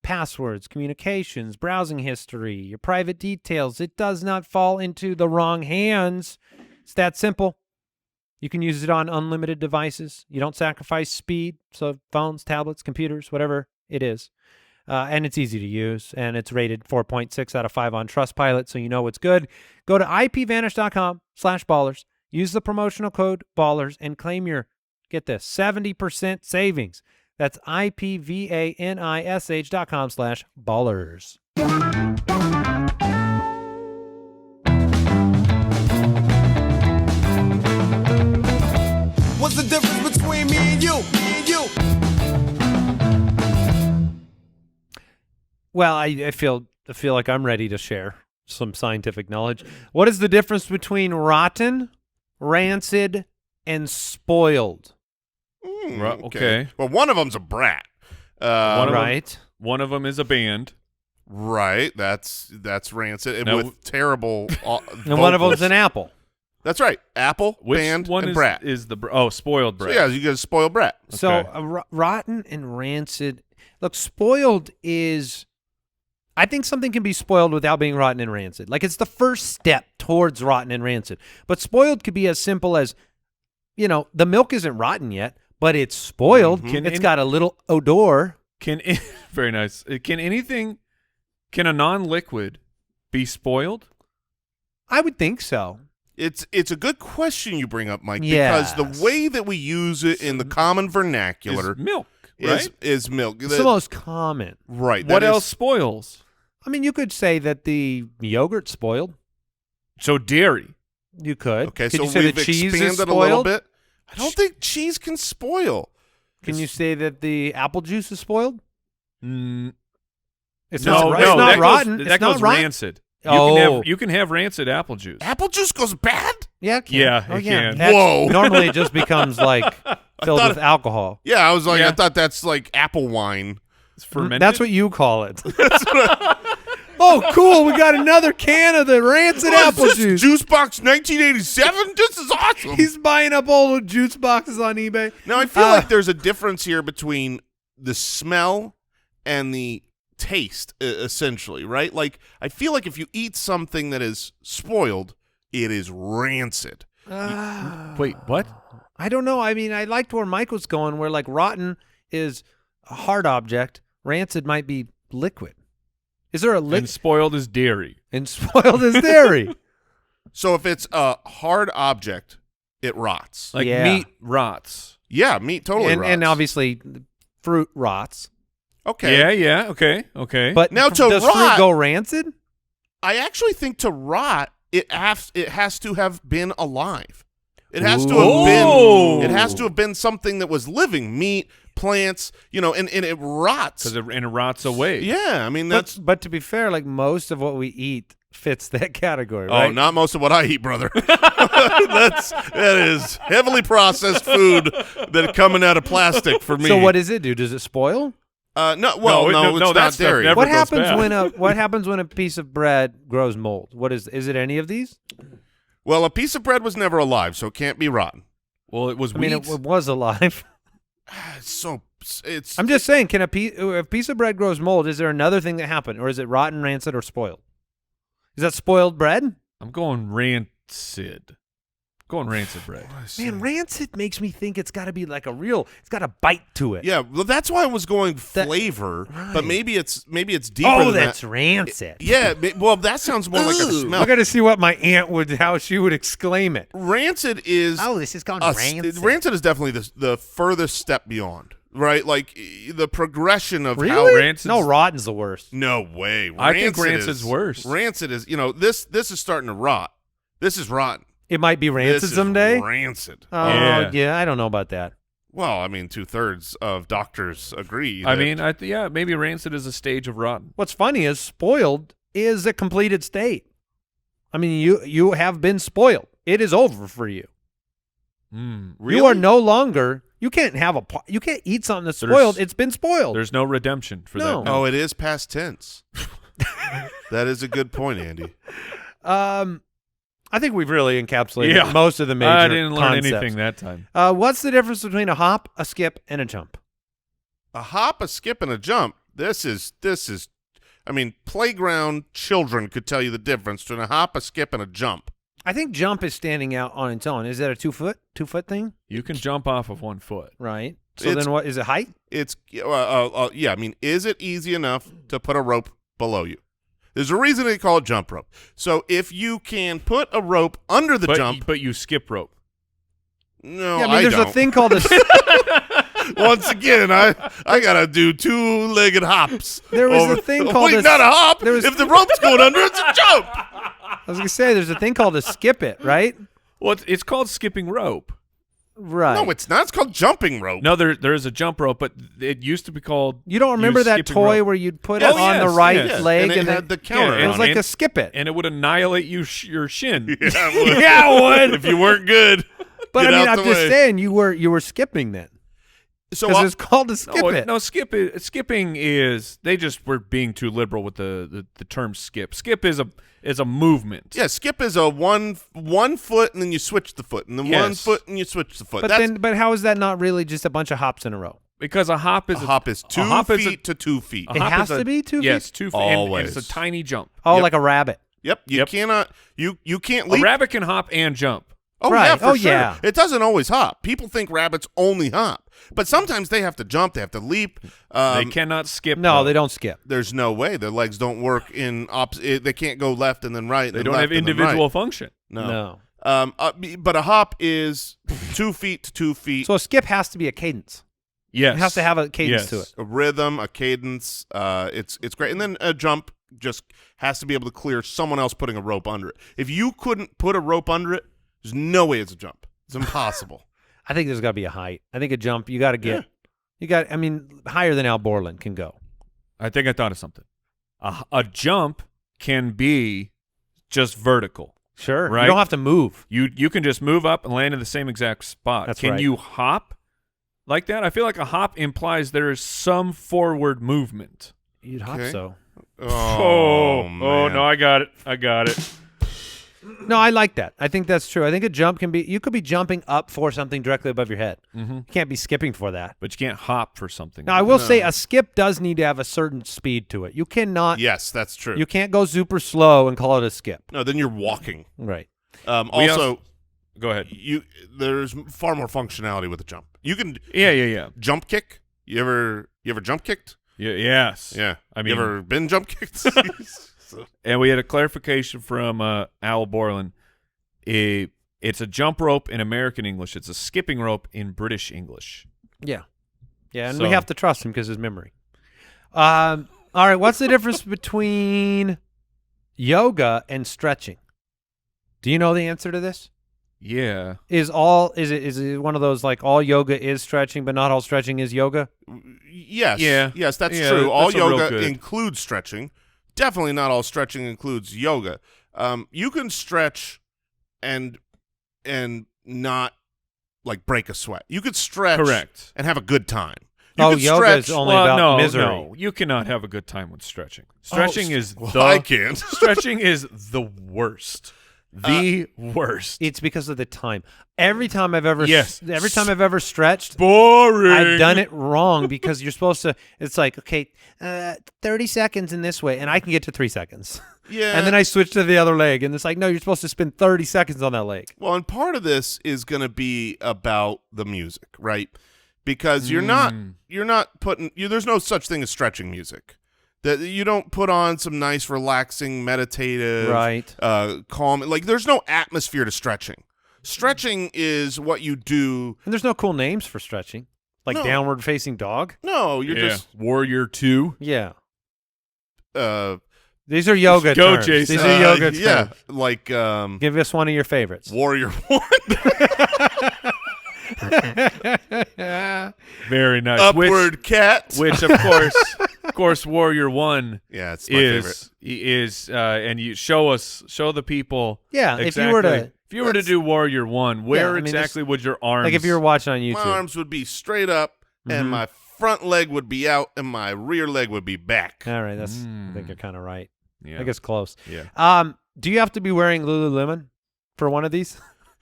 passwords, communications, browsing history, your private details. It does not fall into the wrong hands. It's that simple. You can use it on unlimited devices. You don't sacrifice speed, so phones, tablets, computers, whatever it is. And it's easy to use, and it's rated 4.6 out of 5 on Trustpilot, so you know it's good. Go to ipvanish.com/ballers, use the promotional code BALLERS, and claim your, get this, 70% savings. That's ipvanish.com/ballers. What's the difference between me and you? Well, I feel like I'm ready to share some scientific knowledge. What is the difference between rotten, rancid, and spoiled? Okay. Well, one of them's a brat. One of them is a band. Right. That's rancid and with terrible. And one of them's an apple. That's right. Apple, Which band, one and is, brat. is the spoiled brat? So yeah, you get a spoiled brat. Okay. So rotten and rancid. Look, spoiled is. I think something can be spoiled without being rotten and rancid. Like it's the first step towards rotten and rancid. But spoiled could be as simple as, the milk isn't rotten yet, but it's spoiled. Mm-hmm. It's got a little odor. Very nice. Can a non-liquid be spoiled? I would think so. It's a good question you bring up, Mike, Yes. because the way that we use it in the common vernacular Is milk, right? is milk. It's the most common. Right. What else spoils? I mean, you could say that the yogurt's spoiled. So dairy. You could. Okay, Could so you say we've the cheese expanded is a little spoiled? bit. I don't think cheese can spoil. Can you say that the apple juice is spoiled? It's No, not rotten. That goes rancid. You can have rancid apple juice. Apple juice goes bad? Yeah, it can. Yeah, Oh, it yeah. can. Whoa. Normally, it just becomes like filled with alcohol. Yeah, I was like, Yeah. I thought that's like apple wine. It's fermented. That's what you call it. Oh, cool! We got another can of the rancid apple Is this juice. Juice Box 1987? This is awesome. He's buying up old juice boxes on eBay. Now, I feel like there's a difference here between the smell and the taste, essentially, right? Like, I feel like if you eat something that is spoiled, it is rancid. Wait, what? I don't know. I mean, I liked where Mike was going, where like rotten is a hard object, rancid might be liquid. Is there a liquid? And spoiled is dairy. And spoiled is dairy. So if it's a hard object, it rots. Like Yeah. meat rots. Yeah, meat totally rots. And obviously fruit rots. Okay. Yeah. Okay. But Now to does rot- fruit go rancid? I actually think to rot, it has to have been alive. It has to have been. It has to have been something that was living, meat, plants, and it rots. Because it rots away. Yeah, I mean that's. But to be fair, like most of what we eat fits that category, Oh, right? not most of what I eat, brother. that is heavily processed food that coming out of plastic for me. So what does it do? Does it spoil? No, No, it's that not stuff dairy. never What goes happens bad. what happens when a piece of bread grows mold? What is it any of these? Well, a piece of bread was never alive, so it can't be rotten. Well, it was I mean, wheat. it was alive. It's. I'm just saying, if a piece of bread grows mold, is there another thing that happened, or is it rotten, rancid, or spoiled? Is that spoiled bread? I'm going rancid. Going rancid bread. Man, rancid makes me think it's got to be like it's got a bite to it. Yeah, well, that's why I was going flavor, but right. maybe it's deeper Oh, than that's that. rancid. Yeah, well, that sounds more like a smell. I got to see what my aunt how she would exclaim it. Rancid is this is called rancid is definitely the furthest step beyond, right? Like the progression of how Really? Rancid's- No, rotten's the worst. No way. I think Rancid rancid's is worse. Rancid is, this is starting to rot. This is rotten. It might be rancid This is someday. rancid. Oh, Yeah. yeah, I don't know about that. Well, I mean, 2/3 of doctors agree. I that- mean, maybe rancid is a stage of rotten. What's funny is spoiled is a completed state. I mean, you have been spoiled. It is over for you. really? You are no longer. You can't you can't eat something that's spoiled. It's been spoiled. There's no redemption for No. that. Oh, it is past tense. That is a good point, Andy. I think we've really encapsulated most of the major I didn't learn concepts. anything that time. What's the difference between a hop, a skip, and a jump? A hop, a skip, and a jump. This is. I mean, playground children could tell you the difference between a hop, a skip, and a jump. I think jump is standing out on its own. Is that a 2 foot thing? You can jump off of 1 foot. Right. So It's- then what is it? Height? It's yeah. I mean, is it easy enough to put a rope below you? There's a reason they call it jump rope. So if you can put a rope under the jump, But you skip rope. no, Yeah, I mean, there's don't. a thing called a. Once again, I gotta do 2-legged hops. There was a thing called wait, a- not a hop. there was- If the rope's going under, it's a jump. I was gonna say there's a thing called a skip it, right? Well, it's called skipping rope. Right. No, it's not. It's called jumping rope. No, there is a jump rope, but it used to be called. You don't remember that skipping toy rope. where you'd put Oh, it on the yes, right yes. leg and it and had then the counter. it was on like it. a skip it. And it would annihilate your shin. Yeah, it would. Yeah, it would. If you weren't good. But get I mean, out I'm the just way. saying you were skipping then So because it's called a skip No, it. no, skipping is they just were being too liberal with the term skip. Skip is a movement. yeah, skip is a one foot and then you switch the foot, and then Yes. 1 foot and you switch the foot. But how is that not really just a bunch of hops in a row? Because a hop is a hop is 2 hop is feet to 2 feet. It hop has is to be 2 feet? Yes, 2 feet. And Always. it's a tiny jump. Oh, Yep. like a rabbit. Yep, you Yep. cannot. You can't A leap. rabbit can hop and jump. Oh Right. yeah, for Oh, sure. yeah. It doesn't always hop. People think rabbits only hop, but sometimes they have to jump. They have to leap. They cannot skip. No, though. they don't skip. There's no way their legs don't work in opposite. They can't go left and then right. They and don't left have and then individual right. function. No. But a hop is 2 feet to 2 feet. So a skip has to be a cadence. Yes, It has to have a cadence yes. to it. A rhythm, a cadence. It's great. And then a jump just has to be able to clear someone else putting a rope under it. If you couldn't put a rope under it, there's no way it's a jump. It's impossible. I think there's got to be a height. I think a jump you got to get. I mean, higher than Al Borland can go. I think I thought of something. A jump can be just vertical. Sure. Right. You don't have to move. You can just move up and land in the same exact spot. That's can right. you hop like that? I feel like a hop implies there is some forward movement. You'd hop Okay. so. Oh, man. no, I got it. No, I like that. I think that's true. I think a jump you could be jumping up for something directly above your head. Mm-hmm. You can't be skipping for that. But you can't hop for something. Now, I will say a skip does need to have a certain speed to it. You cannot. Yes, that's true. You can't go super slow and call it a skip. No, then you're walking. Right. Also, go ahead. There's far more functionality with a jump. You can Yeah. jump kick. You ever jump kicked? Yeah, yes. Yeah. I mean, you ever been jump kicked? And we had a clarification from Al Borland. It's a jump rope in American English. It's a skipping rope in British English. Yeah. Yeah, and So- we have to trust him because his memory. All right, what's the difference between yoga and stretching? Do you know the answer to this? Yeah. Is it one of those like all yoga is stretching, but not all stretching is yoga? Yes. Yeah. Yes, that's Yeah, true. All that's a real yoga good- includes stretching. Definitely not all stretching includes yoga. You can stretch and not like break a sweat. You could stretch Correct. and have a good time. You Oh, could yoga stretch. is only about misery. No, you cannot have a good time with stretching. Stretching is well, the I can't. stretching is the worst. The worst. It's because of the time. Every time I've ever Yes. stretched, Boring. I've done it wrong because you're supposed to. It's like 30 seconds in this way, and I can get to 3 seconds. Yeah. And then I switch to the other leg, and it's like, no, you're supposed to spend 30 seconds on that leg. Well, and part of this is going to be about the music, right? Because you're not putting there's no such thing as stretching music. That you don't put on some nice, relaxing, meditative, Right. Calm. Like there's no atmosphere to stretching. Stretching is what you do. And there's no cool names for stretching, like No. downward facing dog. No, you're just Warrior 2. Yeah. uh, These are yoga Go, terms. Jason. These are yoga terms. yeah, like Give us one of your favorites. Warrior 1. Very nice. Upward cat. Which of course, Warrior 1 Yeah, it's my favorite. is and you show the people. Yeah, exactly. if you were to do Warrior 1, where I mean, exactly would your arms? like if you were watching on YouTube. My arms would be straight up, and my front leg would be out, and my rear leg would be back. All right, I think you're kind of right. Yeah. I think it's close. Yeah. Do you have to be wearing Lululemon for one of these,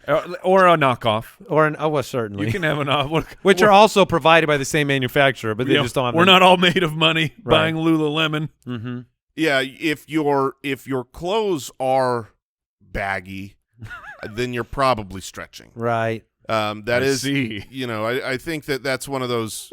Or a knockoff. or well, certainly, You can have an off. which are also provided by the same manufacturer, but they just don't have. We're not all made of money Right. buying Lululemon. Mm-hmm. Yeah, if your clothes are baggy, then you're probably stretching. Right. That I is, see. you know, I think that's one of those.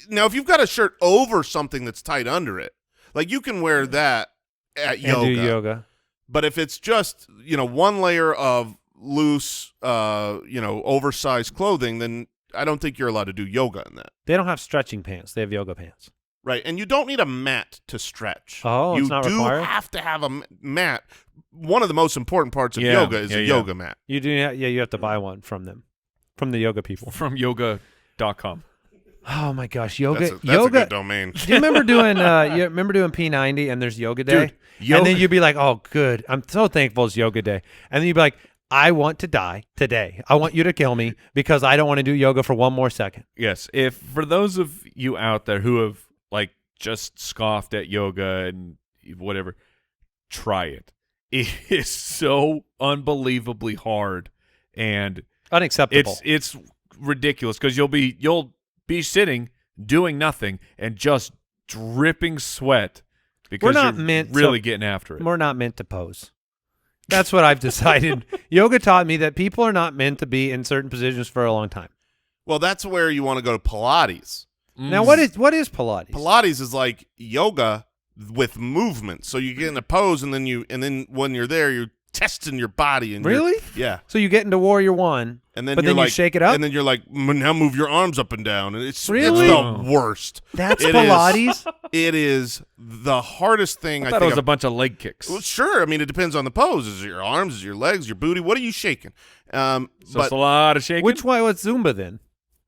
Now, if you've got a shirt over something that's tight under it, like you can wear that at And do yoga. But if it's just, one layer of loose, oversized clothing, then I don't think you're allowed to do yoga in that. They don't have stretching pants. They have yoga pants. Right, and you don't need a mat to stretch. Oh, you it's not do required? have to have a mat. One of the most important parts of Yeah, yoga is yeah, a yeah. yoga mat. You do. Yeah, you have to buy one from them, from the yoga people. From yoga.com. Oh my gosh, yoga. That's a yoga. good domain. Do you remember doing? You remember doing P90 and there's yoga day, Dude, yoga- and then you'd be like, "Oh, good, I'm so thankful it's yoga day," and then you'd be like, "I want to die today. I want you to kill me because I don't want to do yoga for one more second." Yes. If for those of you out there who have just scoffed at yoga and whatever, try it. It is so unbelievably hard, and Unacceptable. it's ridiculous because you'll be sitting doing nothing and just dripping sweat because We're not you're meant really to- getting after it. We're not meant to pose. That's what I've decided. Yoga taught me that people are not meant to be in certain positions for a long time. Well, that's where you want to go to Pilates. Now, what is Pilates? Pilates is like yoga with movement. So you get in a pose, and then when you're there, you're testing your body. And Really? Yeah. So you get into Warrior One, And then but you're then you like, shake it up? and then you're like, now move your arms up and down, and it's Really? the worst. That's It is- Pilates? It is the hardest thing. I I thought think it was a bunch of leg kicks. Well, sure. I mean, it depends on the pose. Is it your arms? Is it your legs? Your booty? What are you shaking? So But it's a lot of shaking. Which way? What's Zumba then?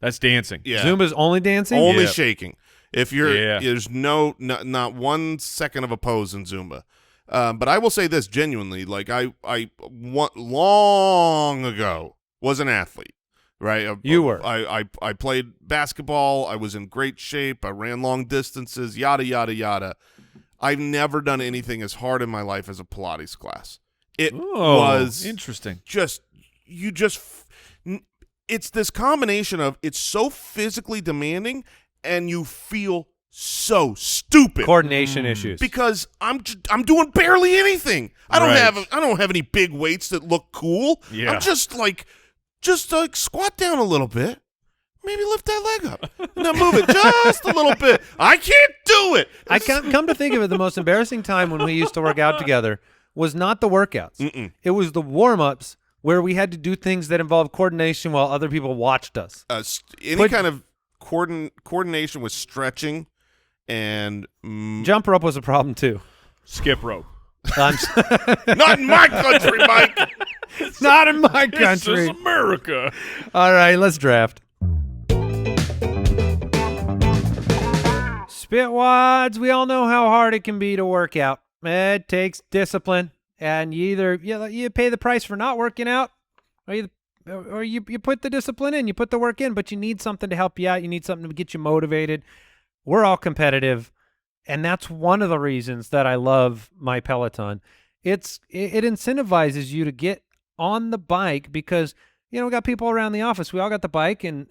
That's dancing. yeah, Zumba's only dancing? only Yeah. shaking. If you're, Yeah. there's not 1 second of a pose in Zumba. But I will say this genuinely, like I long ago was an athlete, right? You were. I played basketball. I was in great shape. I ran long distances, yada, yada, yada. I've never done anything as hard in my life as a Pilates class. It Oh, was interesting. It's this combination of it's so physically demanding and you feel so stupid Coordination issues. because I'm doing barely anything. I don't have any big weights that look cool. Yeah. I'm just like squat down a little bit. Maybe lift that leg up. Now move it just a little bit. I can't do it. I come to think of it, the most embarrassing time when we used to work out together was not the workouts. It was the warm-ups where we had to do things that involved coordination while other people watched us. Any kind of coordination with stretching and Jump rope was a problem too. Skip rope. I'm not in my country, Mike. not in my This country. is America. All right, let's draft. Spitwads, we all know how hard it can be to work out. It takes discipline, and you pay the price for not working out, or you put the discipline in, you put the work in, but you need something to help you out. You need something to get you motivated. We're all competitive, and that's one of the reasons that I love my Peloton. It incentivizes you to get on the bike because we got people around the office. We all got the bike, and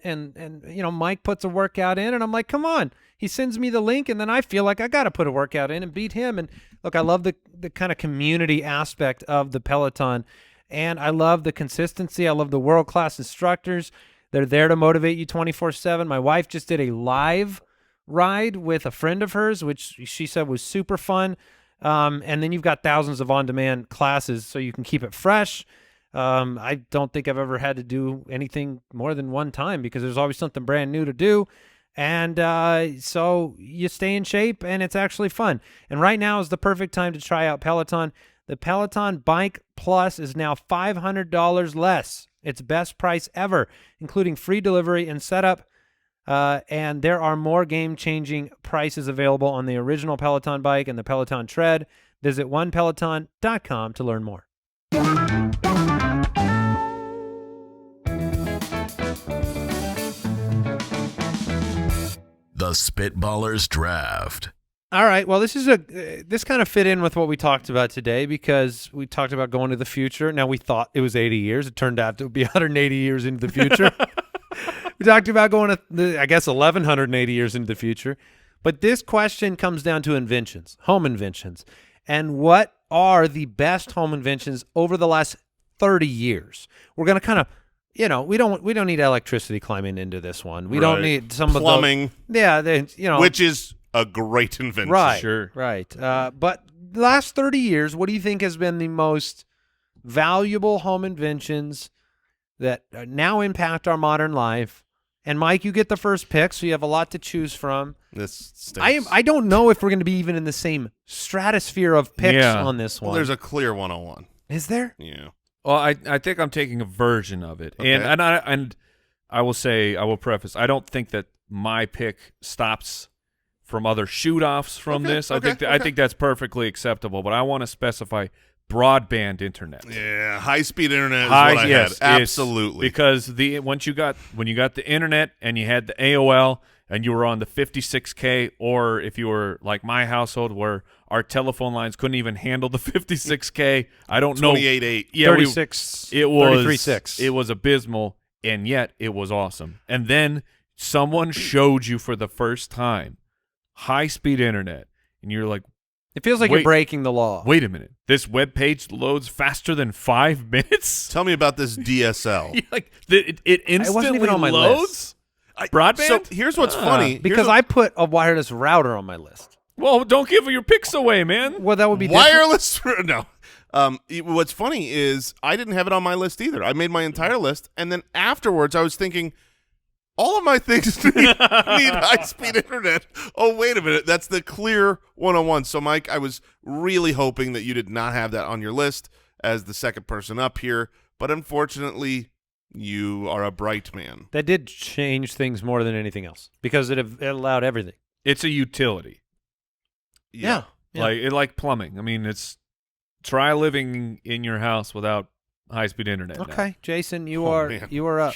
Mike puts a workout in, and I'm like, come on. He sends me the link, and then I feel like I got to put a workout in and beat him. And look, I love the kind of community aspect of the Peloton, and I love the consistency. I love the world-class instructors. They're there to motivate you 24/7. My wife just did a live ride with a friend of hers, which she said was super fun. And then you've got thousands of on-demand classes, so you can keep it fresh. I don't think I've ever had to do anything more than one time because there's always something brand new to do. And so you stay in shape, and it's actually fun. And right now is the perfect time to try out Peloton. The Peloton Bike Plus is now $500 less. It's best price ever, including free delivery and setup. And there are more game-changing prices available on the original Peloton bike and the Peloton Tread. Visit onepeloton.com to learn more. The Spitballers Draft. All right. Well, this kind of fit in with what we talked about today because we talked about going to the future. Now, we thought it was 80 years. It turned out to be 180 years into the future. We talked about going to, 1,180 years into the future. But this question comes down to inventions, home inventions. And what are the best home inventions over the last 30 years? We're going to kind of, we don't need electricity climbing into this one. We don't need some plumbing. of the Yeah, which is a great invention. Right. Sure. Right. But the last 30 years, what do you think has been the most valuable home inventions that now impact our modern life? And Mike, you get the first pick, so you have a lot to choose from. This stinks. I don't know if we're going to be even in the same stratosphere of picks on this one. Well, there's a clear 101. Is there? Yeah. Well, I think I'm taking a version of it, Okay. and I will preface, I don't think that my pick stops from other shoot-offs from this. I think that's perfectly acceptable, but I want to specify broadband internet. Yeah, high-speed internet is what I had. Absolutely. Because when you got the internet and you had the AOL and you were on the 56K, or if you were like my household where our telephone lines couldn't even handle the 56K, I don't know. 28.8. Yeah, 36. it was 33.6. It was abysmal, and yet it was awesome. And then someone showed you for the first time high-speed internet, and you're like, It feels like you're breaking the law. wait a minute, this web page loads faster than 5 minutes? Tell me about this DSL. Like it instantly wasn't even on my loads? list. Broadband? So here's what's funny. Because I put a wireless router on my list. Well, don't give your picks away, man. Well, that would be different. wireless. No. What's funny is I didn't have it on my list either. I made my entire list, and then afterwards I was thinking, all of my things need high-speed internet. Oh, wait a minute. That's the clear 101. So, Mike, I was really hoping that you did not have that on your list as the second person up here, but unfortunately, you are a bright man. That did change things more than anything else because it allowed everything. It's a utility. Yeah. Like plumbing. I mean, try living in your house without high-speed internet. Okay, now. Jason, you Oh, are man. up.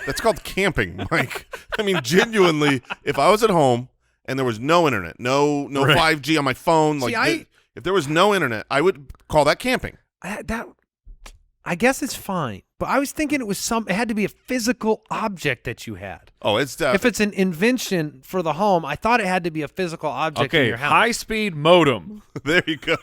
That's called camping, Mike. I mean, genuinely, if I was at home and there was no internet, no Right. 5G on my phone, See, if there was no internet, I would call that camping. I guess it's fine, but I was thinking it had to be a physical object that you had. Oh, it's If it's an invention for the home, I thought it had to be a physical object in your house. High-speed modem. There you go.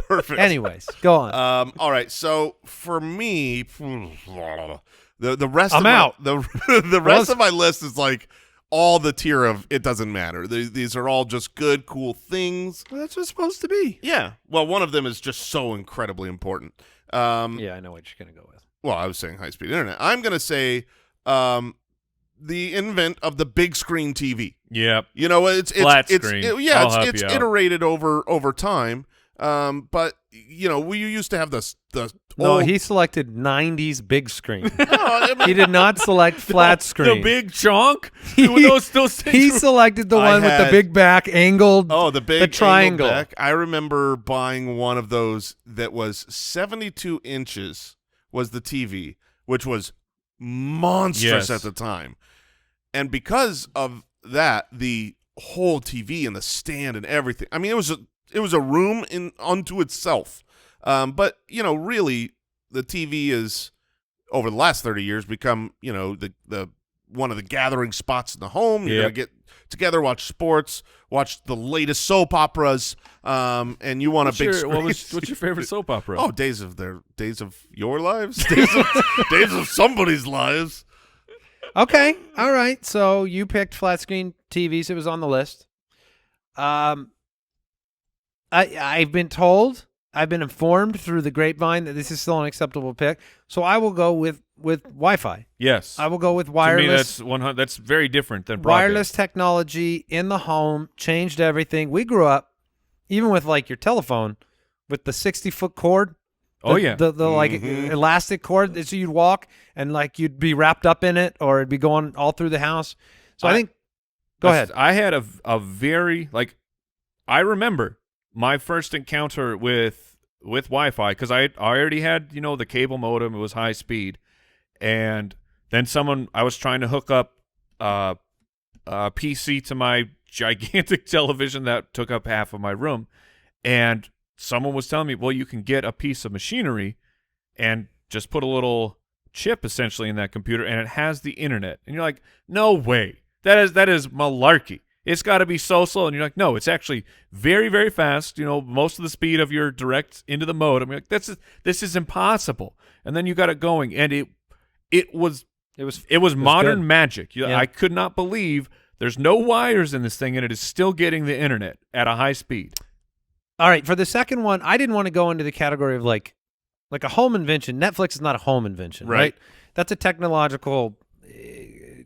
Perfect. Anyways, go on. All right. So for me, the rest I'm of my, out. the rest of my list is like all the tier of it doesn't matter. These are all just good, cool things. Well, that's what it's supposed to be. Yeah. Well, one of them is just so incredibly important. Yeah, I know what you're going to go with. Well, I was saying high-speed internet. I'm going to say the invent of the big screen TV. Yep. You know, it's Flat screen. It's iterated over time. But you know, we used to have the No, old, he selected 90s big screen. No, I mean, He did not select flat screen. The big chunk? He- those things He were- selected the I one with the had- big back angled. the big the triangle. angled back. I remember buying one of those that was 72 inches was the TV, which was monstrous Yes. at the time. And because of that, the whole TV and the stand and everything. I mean, it was a room unto itself. But you know, really, the TV is over the last 30 years become, you know, the one of the gathering spots in the home. You're gonna get together, watch sports, watch the latest soap operas, and you want a big screen. What's your favorite soap opera? Oh, days of your lives, days of somebody's lives. Okay, all right. So you picked flat screen TVs. It was on the list. I've been told, I've been informed through the grapevine that this is still an acceptable pick. So I will go with Wi-Fi. Yes. I will go with To wireless. me, that's 100. That's very different than broadband. Wireless technology in the home changed everything. We grew up, even with like your telephone, with the 60-foot cord. Oh, yeah. The like elastic cord. So you'd walk and like you'd be wrapped up in it, or it'd be going all through the house. So I think. Go ahead. I had a very I remember my first encounter with Wi-Fi because I already had, you know, the cable modem. It was high speed, and then I was trying to hook up a PC to my gigantic television that took up half of my room, and someone was telling me, well, you can get a piece of machinery and just put a little chip essentially in that computer, and it has the internet. And you're like, no way. That is malarkey. It's got to be so slow. And you're like, no, it's actually very, very fast. You know, most of the speed of your direct into the modem. You're like, this is impossible. And then you got it going, and it was modern good. magic. Yeah. I could not believe there's no wires in this thing, and it is still getting the internet at a high speed. All right, for the second one, I didn't want to go into the category of like a home invention. Netflix is not a home invention, right? That's a technological,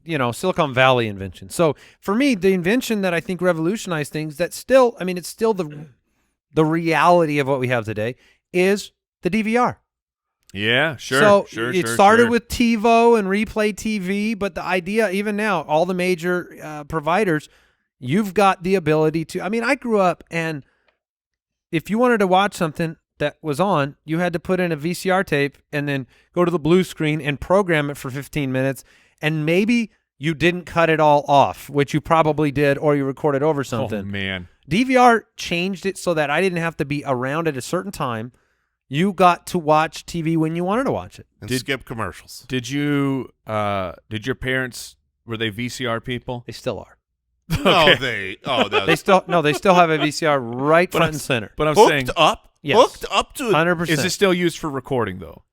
Silicon Valley invention. So for me, the invention that I think revolutionized things that still, I mean, it's still the reality of what we have today is the DVR. Yeah, sure. So sure, it sure, started sure. with TiVo and Replay TV, but the idea, even now, all the major providers, you've got the ability to. I mean, I grew up, and if you wanted to watch something that was on, you had to put in a VCR tape and then go to the blue screen and program it for 15 minutes, and maybe you didn't cut it all off, which you probably did, or you recorded over something. Oh, man. DVR changed it so that I didn't have to be around at a certain time. You got to watch TV when you wanted to watch it. And skip commercials. Did your parents, were they VCR people? They still are. No, Okay. They still have a VCR right front and center. But I'm hooked saying, up? Yes. Hooked up to it? 100%. is it still used for recording, though?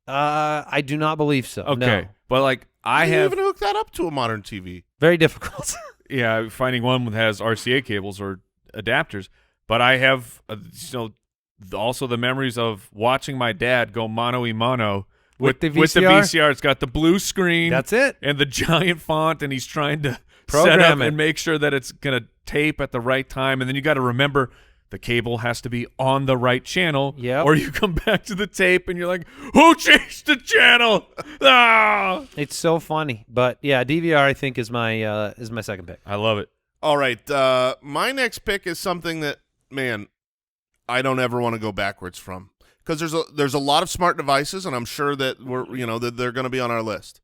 I do not believe so. Okay. No. But, like, I How do you have, even hook that up to a modern TV? Very difficult. yeah, finding one that has RCA cables or adapters. But I have, also the memories of watching my dad go mano-a-mano With the With the VCR? VCR. It's got the blue screen. That's it. And the giant font, and he's trying to Program set up it. and make sure that it's going to tape at the right time. And then you got to remember the cable has to be on the right channel. Yep. Or you come back to the tape and you're like, who changed the channel? Ah! It's so funny. But yeah, DVR I think is my second pick. I love it. All right. My next pick is something that, man, I don't ever want to go backwards from, because there's a lot of smart devices, and I'm sure that that they're going to be on our list.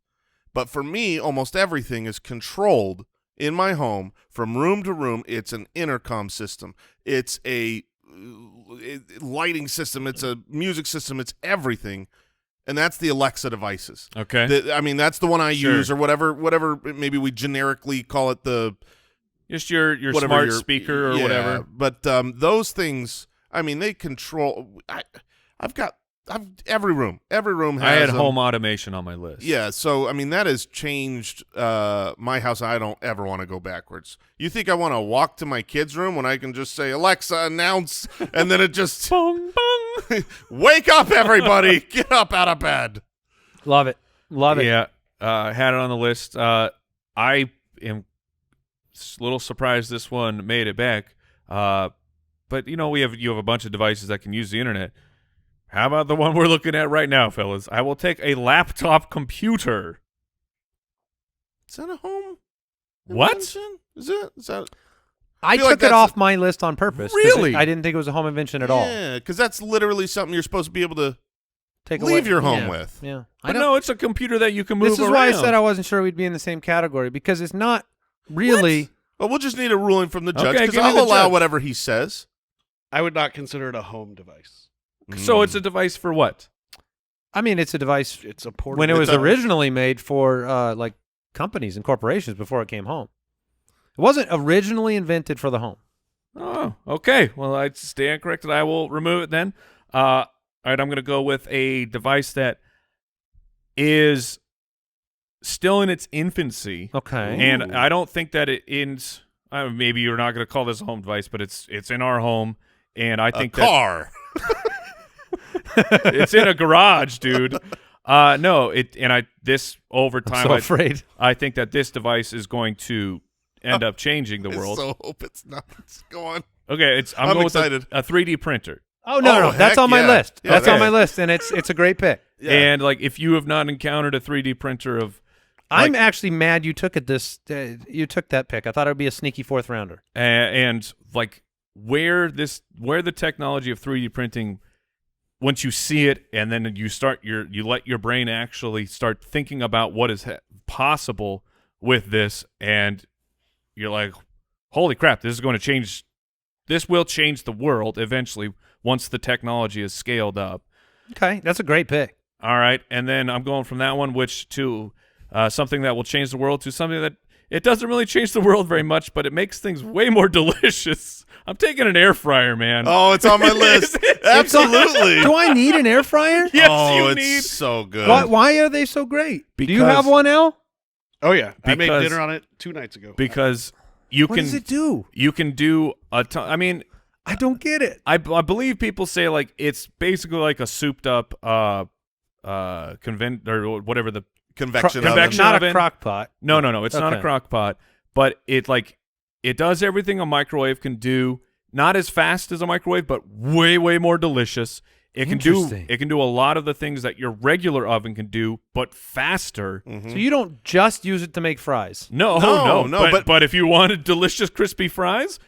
But for me, almost everything is controlled in my home from room to room. It's an intercom system. It's a lighting system. It's a music system. It's everything. And that's the Alexa devices. Okay. I mean, that's the one I Sure. use, or whatever. Maybe we generically call it Just your whatever smart your- speaker or yeah, whatever. But those things, I mean, they control. I've every room. Every room has. I had them. home automation on my list. Yeah, so I mean that has changed my house. I don't ever want to go backwards. You think I want to walk to my kids' room when I can just say Alexa announce, and then it just Bong, bong. wake up everybody, get up out of bed. Love it. Love it. Yeah, had it on the list. I am a little surprised this one made it back. But you have a bunch of devices that can use the internet. How about the one we're looking at right now, fellas? I will take a laptop computer. Is that a home? What? invention? Is it? Is that? I feel took like it that's off my list on purpose. 'cause Really? I didn't think it was a home invention at all. Yeah, because that's literally something you're supposed to be able to Take leave away. your home Yeah. with. Yeah. But no, it's a computer that you can move This is around. why I said I wasn't sure we'd be in the same category, because it's not really. Well, we'll just need a ruling from the judge, Okay, because give me I'll the allow judge. whatever he says. I would not consider it a home device. So it's a device for what? I mean, it's a device It's a portable. when it was It's a- originally made for like companies and corporations before it came home. It wasn't originally invented for the home. Oh, okay. Well, I stand corrected. I will remove it then. All right, I'm going to go with a device that is still in its infancy. Okay. And I don't think that it ends. Maybe you're not going to call this a home device, but it's in our home, and I think a car. that it's in a garage, dude. No, this over I'm time, so afraid. I think that this device is going to end up changing the I world. so hope it's not. Go on. Okay, I'm going excited. with a 3D printer. Oh no, Oh, no, that's heck on my yeah. list. Yeah, That's on okay. my list, and it's a great pick. Yeah. And like, if you have not encountered a 3D printer of, I'm like, actually mad you took it. You took that pick. I thought it would be a sneaky fourth rounder. and like where the technology of 3D printing, once you see it and then you let your brain actually start thinking about what is possible with this, and you're like, holy crap, this will change the world eventually once the technology is scaled up. Okay, that's a great pick. All right, and then I'm going from that one, which to something that will change the world, to something that it doesn't really change the world very much, but it makes things way more delicious. I'm taking an air fryer, man. Oh, it's on my list. Absolutely. Do I need an air fryer? Yes, oh, you it's need. so good. Why are they so great? Do you Because- have one, Al? Oh yeah, I made Because- dinner on it 2 nights ago. Because you What can does it do? you can do a ton. I mean, I don't get it. I believe people say like it's basically like a souped up convent or whatever the Convection Cro- oven. convection not oven. a crock pot. no it's not a Okay. crock pot, but it does everything a microwave can do. Not as fast as a microwave, but way more delicious. It can do a lot of the things that your regular oven can do, but faster. Mhm. So you don't just use it to make fries, No, but if you wanted delicious crispy fries,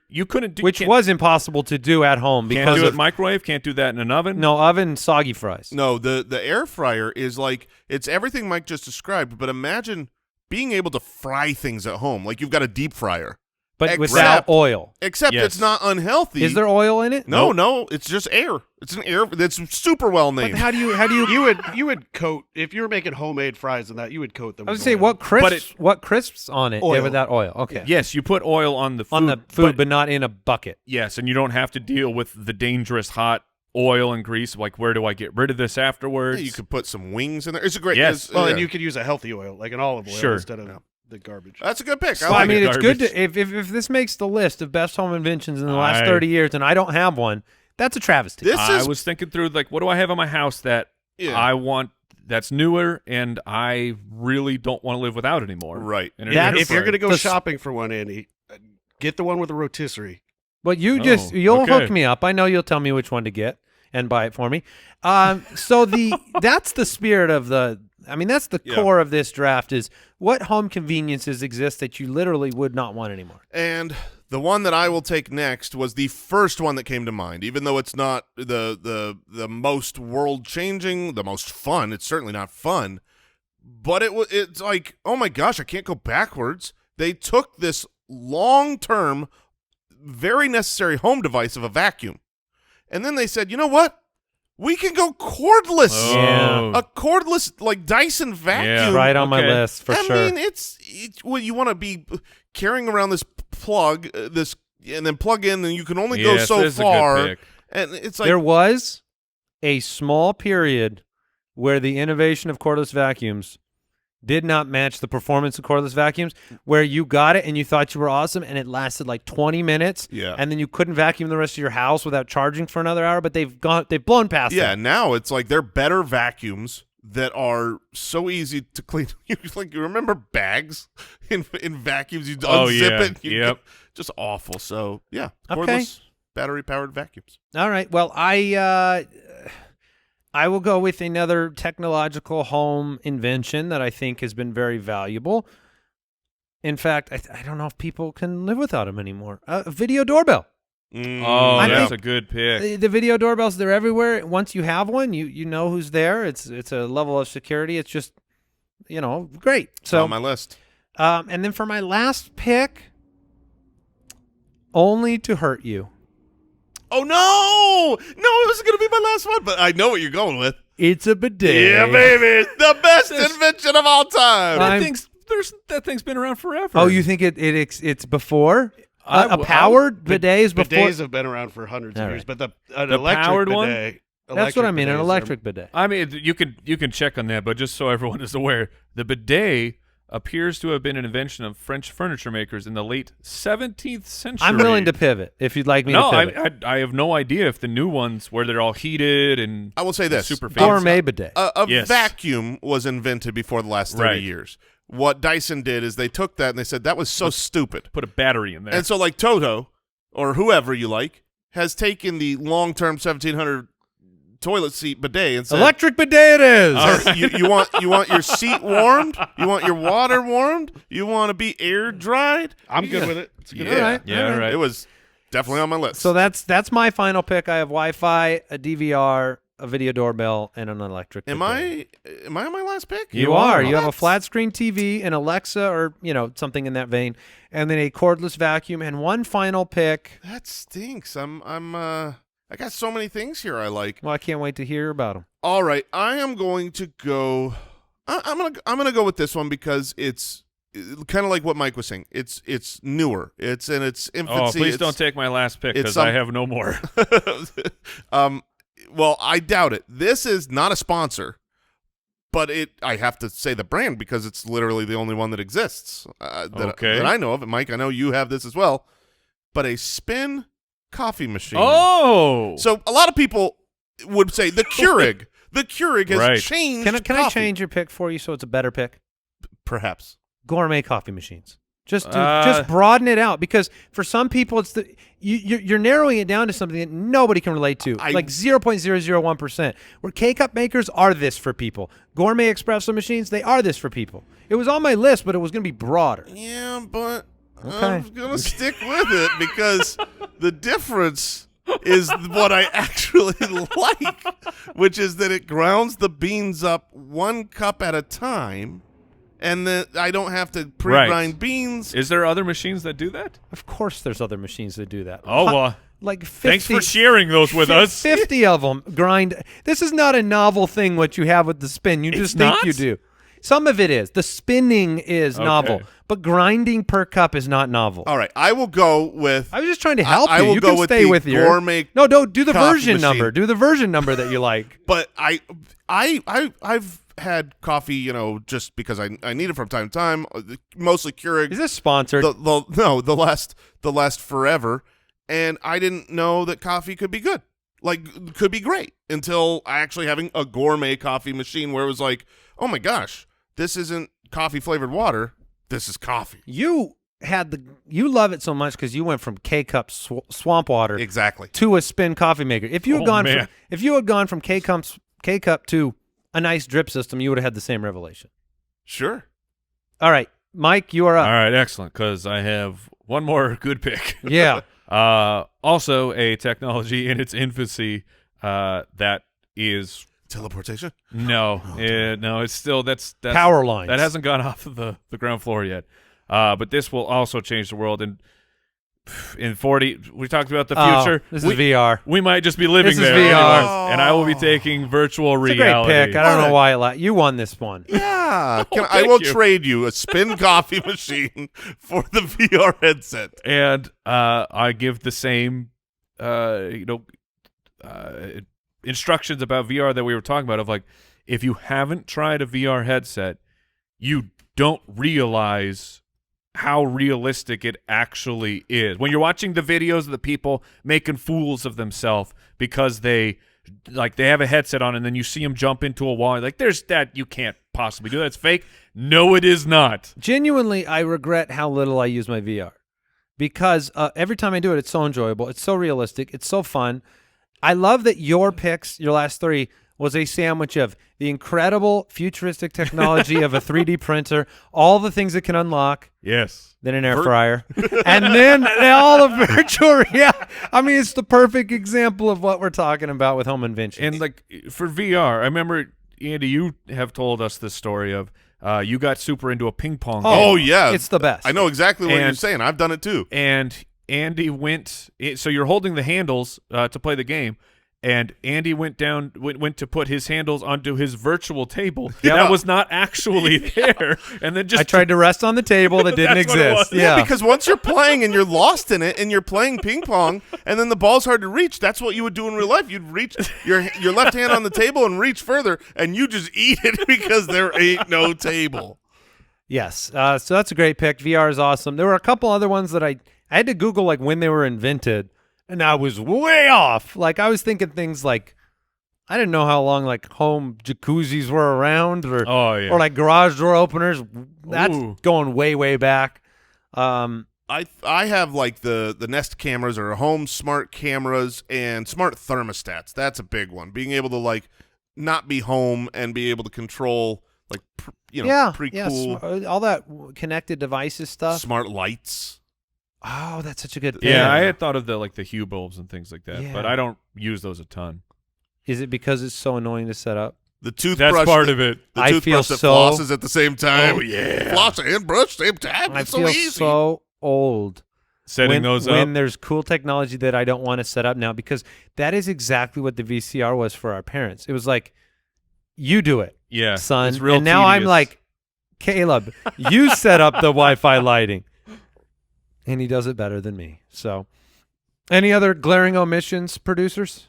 you couldn't do which can't- was impossible to do at home can't because do it of in microwave, can't do that in an oven. no oven soggy fries. No, the air fryer is like, it's everything Mike just described, but imagine being able to fry things at home. Like you've got a deep fryer. But Except- without oil. Except Yes. it's not unhealthy. Is there oil in it? No, it's just air. It's an air that's super well But named. how do you? You would coat, if you were making homemade fries and that, you would coat them. I would with say oil. what crisps on it Oil. without oil. Okay. Yes, you put oil on the food, On the food, but not in a bucket. yes, and you don't have to deal with the dangerous hot oil and grease. Like, where do I get rid of this afterwards? Yeah, you could put some wings in there. It's a great. Yes. it's- Well, yeah. and you could use a healthy oil, like an olive oil, Sure. instead of the garbage. That's a good pick. Well, I like mean, it. it's good Garbage. to if this makes the list of best home inventions in the last I- 30 years, and I don't have one, that's a travesty. This I is was thinking through, like, what do I have in my house that Yeah. I want that's newer and I really don't want to live without anymore? right. And an That's- air If you're fryer. going to go The- shopping for one, Andy, get the one with the rotisserie. But you'll okay. hook me up. I know you'll tell me which one to get and buy it for me. So that's the spirit of that's the Yeah. core of this draft is what home conveniences exist that you literally would not want anymore. And the one that I will take next was the first one that came to mind. Even though it's not the most world changing, the most fun, it's certainly not fun. But it's like, oh my gosh, I can't go backwards. They took this long term, very necessary home device of a vacuum. And then they said, you know what? We can go cordless. Yeah. A cordless, like Dyson vacuum. Right on my Okay. list for I sure. mean, it's well, you want to be carrying around this plug, and then plug in, and you can only go Yes, so this is a good far. pick. And it's like There was a small period where the innovation of cordless vacuums did not match the performance of cordless vacuums, where you got it and you thought you were awesome and it lasted like 20 minutes, Yeah. and then you couldn't vacuum the rest of your house without charging for another hour, but they've blown past yeah. that. Now it's like they're better vacuums that are so easy to clean. Like you remember bags in vacuums, you Oh, unzip yeah. it. Yep. Just awful. So yeah, Okay. cordless battery powered vacuums. All right. Well, I will go with another technological home invention that I think has been very valuable. In fact, I don't know if people can live without them anymore. A video doorbell. Oh, I that's think- a good pick. The video doorbells, they're everywhere. Once you have one, you know who's there. It's a level of security. It's just, great. So So, on my list. and then for my last pick, only to hurt you. Oh no, it was going to be my last one, but I know what you're going with. It's a bidet. Yeah, baby, the best invention of all time. That thing's been around forever. Oh, you think it's before? I A w- powered bidet is before? Bidets have been around for hundreds All of right. years, but an The electric powered one? bidet. That's what I mean, an bidets are- electric bidet. I mean, you can check on that, but just so everyone is aware, the bidet appears to have been an invention of French furniture makers in the late 17th century. I'm willing to pivot if you'd like me No, to pivot. I have no idea if the new ones where they're all heated and I will say this: super fancy. Gourmet bidet. a Yes. vacuum was invented before the last 30 Right. years. What Dyson did is they took that and they said that was so stupid. put a battery in there. And so, like Toto or whoever you like has taken the long-term 1700 toilet seat bidet and said, Electric bidet it is. All right, you want your seat warmed? You want your water warmed? You want to be air dried? I'm good with it. It's a good. Yeah, All right. Yeah, right. It was definitely on my list. So that's my final pick. I have Wi-Fi, a DVR, a video doorbell, and an electric am bidet. I on my last pick? You are. Oh, You have a that's- flat screen TV, an Alexa, or something in that vein, and then a cordless vacuum, and one final pick. That stinks. I got so many things here I like. Well, I can't wait to hear about them. All right, I am going to go. I'm gonna go with this one because it's kind of like what Mike was saying. It's newer. It's in its infancy. Oh, please It's- don't take my last pick it's because some- I have no more. Well, I doubt it. This is not a sponsor, but I have to say the brand because it's literally the only one that exists Okay. that I know of. And Mike, I know you have this as well, but a spin coffee machine. Oh, So a lot of people would say the Keurig. The Keurig has Right. changed. Can I coffee. change your pick for you so it's a better pick? Perhaps. Gourmet coffee machines. Just broaden it out, because for some people it's you're narrowing it down to something that nobody can relate to, like 0.001%. Where K-cup makers are this for people. Gourmet espresso machines, they are this for people. It was on my list, but it was going to be broader. Yeah, but Okay. I'm gonna stick with it because the difference is what I actually like, which is that it grounds the beans up 1 cup at a time, and that I don't have to pre-grind beans. is there other machines that do that? Of course there's other machines that do that. Oh, well, Like 50, thanks for sharing those with us. 50 of them grind. This is not a novel thing what you have with the spin. You just think not? you do. Some of it is. The spinning is novel, but grinding per cup is not novel. All right, I will go with. I was just trying to help I you. will You go can with stay the with your gourmet No, don't do the coffee version machine. number. Do the version number that you like. But I've had coffee, just because I need it from time to time. Mostly Keurig. Is this sponsored? The last forever, and I didn't know that coffee could be good, could be great, until actually having a gourmet coffee machine where it was like, oh my gosh, this isn't coffee flavored water, this is coffee. You love it so much because you went from K-cup swamp water Exactly. to a spin coffee maker. If you had man. gone from K-cup to a nice drip system, you would have had the same revelation. Sure. All right, Mike, you are up. All right, excellent, because I have one more good pick. Yeah. Also, a technology in its infancy that is Teleportation. no, it's still that's Power lines. that hasn't gone off of the ground floor yet. But this will also change the world. And in 40, we talked about the future. This is VR. We might just be living This is there. VR. And I will be taking virtual It's a reality. great pick. I don't know why you won this one. Yeah. I thank will you. trade you a spin coffee machine for the VR headset. And I give the same, instructions about VR that we were talking about of like, if you haven't tried a VR headset, you don't realize how realistic it actually is. When you're watching the videos of the people making fools of themselves because they have a headset on and then you see them jump into a wall, like there's that, you can't possibly do that. It's fake. No, it is not. Genuinely, I regret how little I use my VR because every time I do it, it's so enjoyable. It's so realistic. It's so fun. I love that your picks, your last three, was a sandwich of the incredible futuristic technology of a 3D printer, all the things it can unlock, Yes. then an air fryer, and then all the virtual reality. I mean, it's the perfect example of what we're talking about with home inventions. And like for VR, I remember, Andy, you have told us this story of you got super into a ping pong game. Oh, yeah. It's the best. I know exactly what you're And- saying. I've done it too. And Andy went, so you're holding the handles to play the game, and Andy went to put his handles onto his virtual table that was not actually there, and then just I tried to rest on the table that didn't That's what it exist. was. Yeah. Because once you're playing and you're lost in it and you're playing ping pong and then the ball's hard to reach, that's what you would do in real life. You'd reach your left hand on the table and reach further, and you just eat it because there ain't no table. Yes. So that's a great pick. VR is awesome. There were a couple other ones that I had to Google like when they were invented, and I was way off. Like I was thinking things like I didn't know how long like home jacuzzis were around, or or like garage door openers. That's going way, way back. I have like the Nest cameras or home smart cameras and smart thermostats. That's a big one. Being able to like not be home and be able to control like pretty cool all that connected devices stuff. smart lights. Oh, that's such a good pick. Yeah, I had thought of the Hue bulbs and things like that, Yeah. but I don't use those a ton. Is it because it's so annoying to set up? The toothbrush. That's part of it. The I feel toothbrush that so- flosses at the same time. Oh, yeah. Floss and brush same time. I It's feel so easy. so old. Setting those up. when there's cool technology that I don't want to set up now, because that is exactly what the VCR was for our parents. It was like, you do it, Yeah, son. it's real and now I'm tedious. like, Caleb, you set up the Wi-Fi lighting. And he does it better than me. So any other glaring omissions, producers?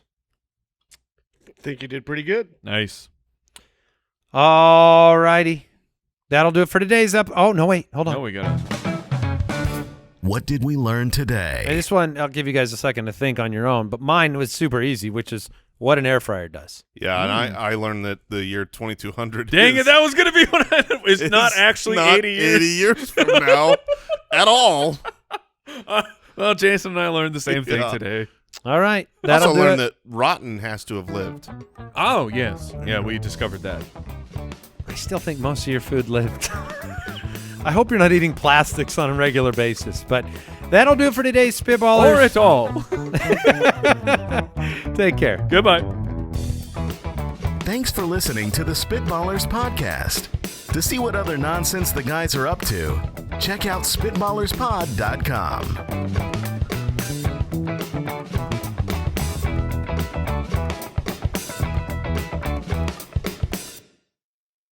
Think you did pretty good. Nice. All righty. That'll do it for today's episode. Oh, no, wait. Hold on. No, we got it. What did we learn today? And this one, I'll give you guys a second to think on your own, but mine was super easy, which is what an air fryer does. Yeah, and I learned that the year 2200 Dang is, it, that was going to be one. It's is not actually not 80 years. 80 years from now at all. Well, Jason and I learned the same thing Yeah. today. All right. I That'll also do learned it. that rotten has to have lived. Oh, yes. Yeah, we discovered that. I still think most of your food lived. I hope you're not eating plastics on a regular basis, but that'll do it for today's Spitballers. Or at all. Take care. Goodbye. Thanks for listening to the Spitballers podcast. To see what other nonsense the guys are up to, check out SpitballersPod.com.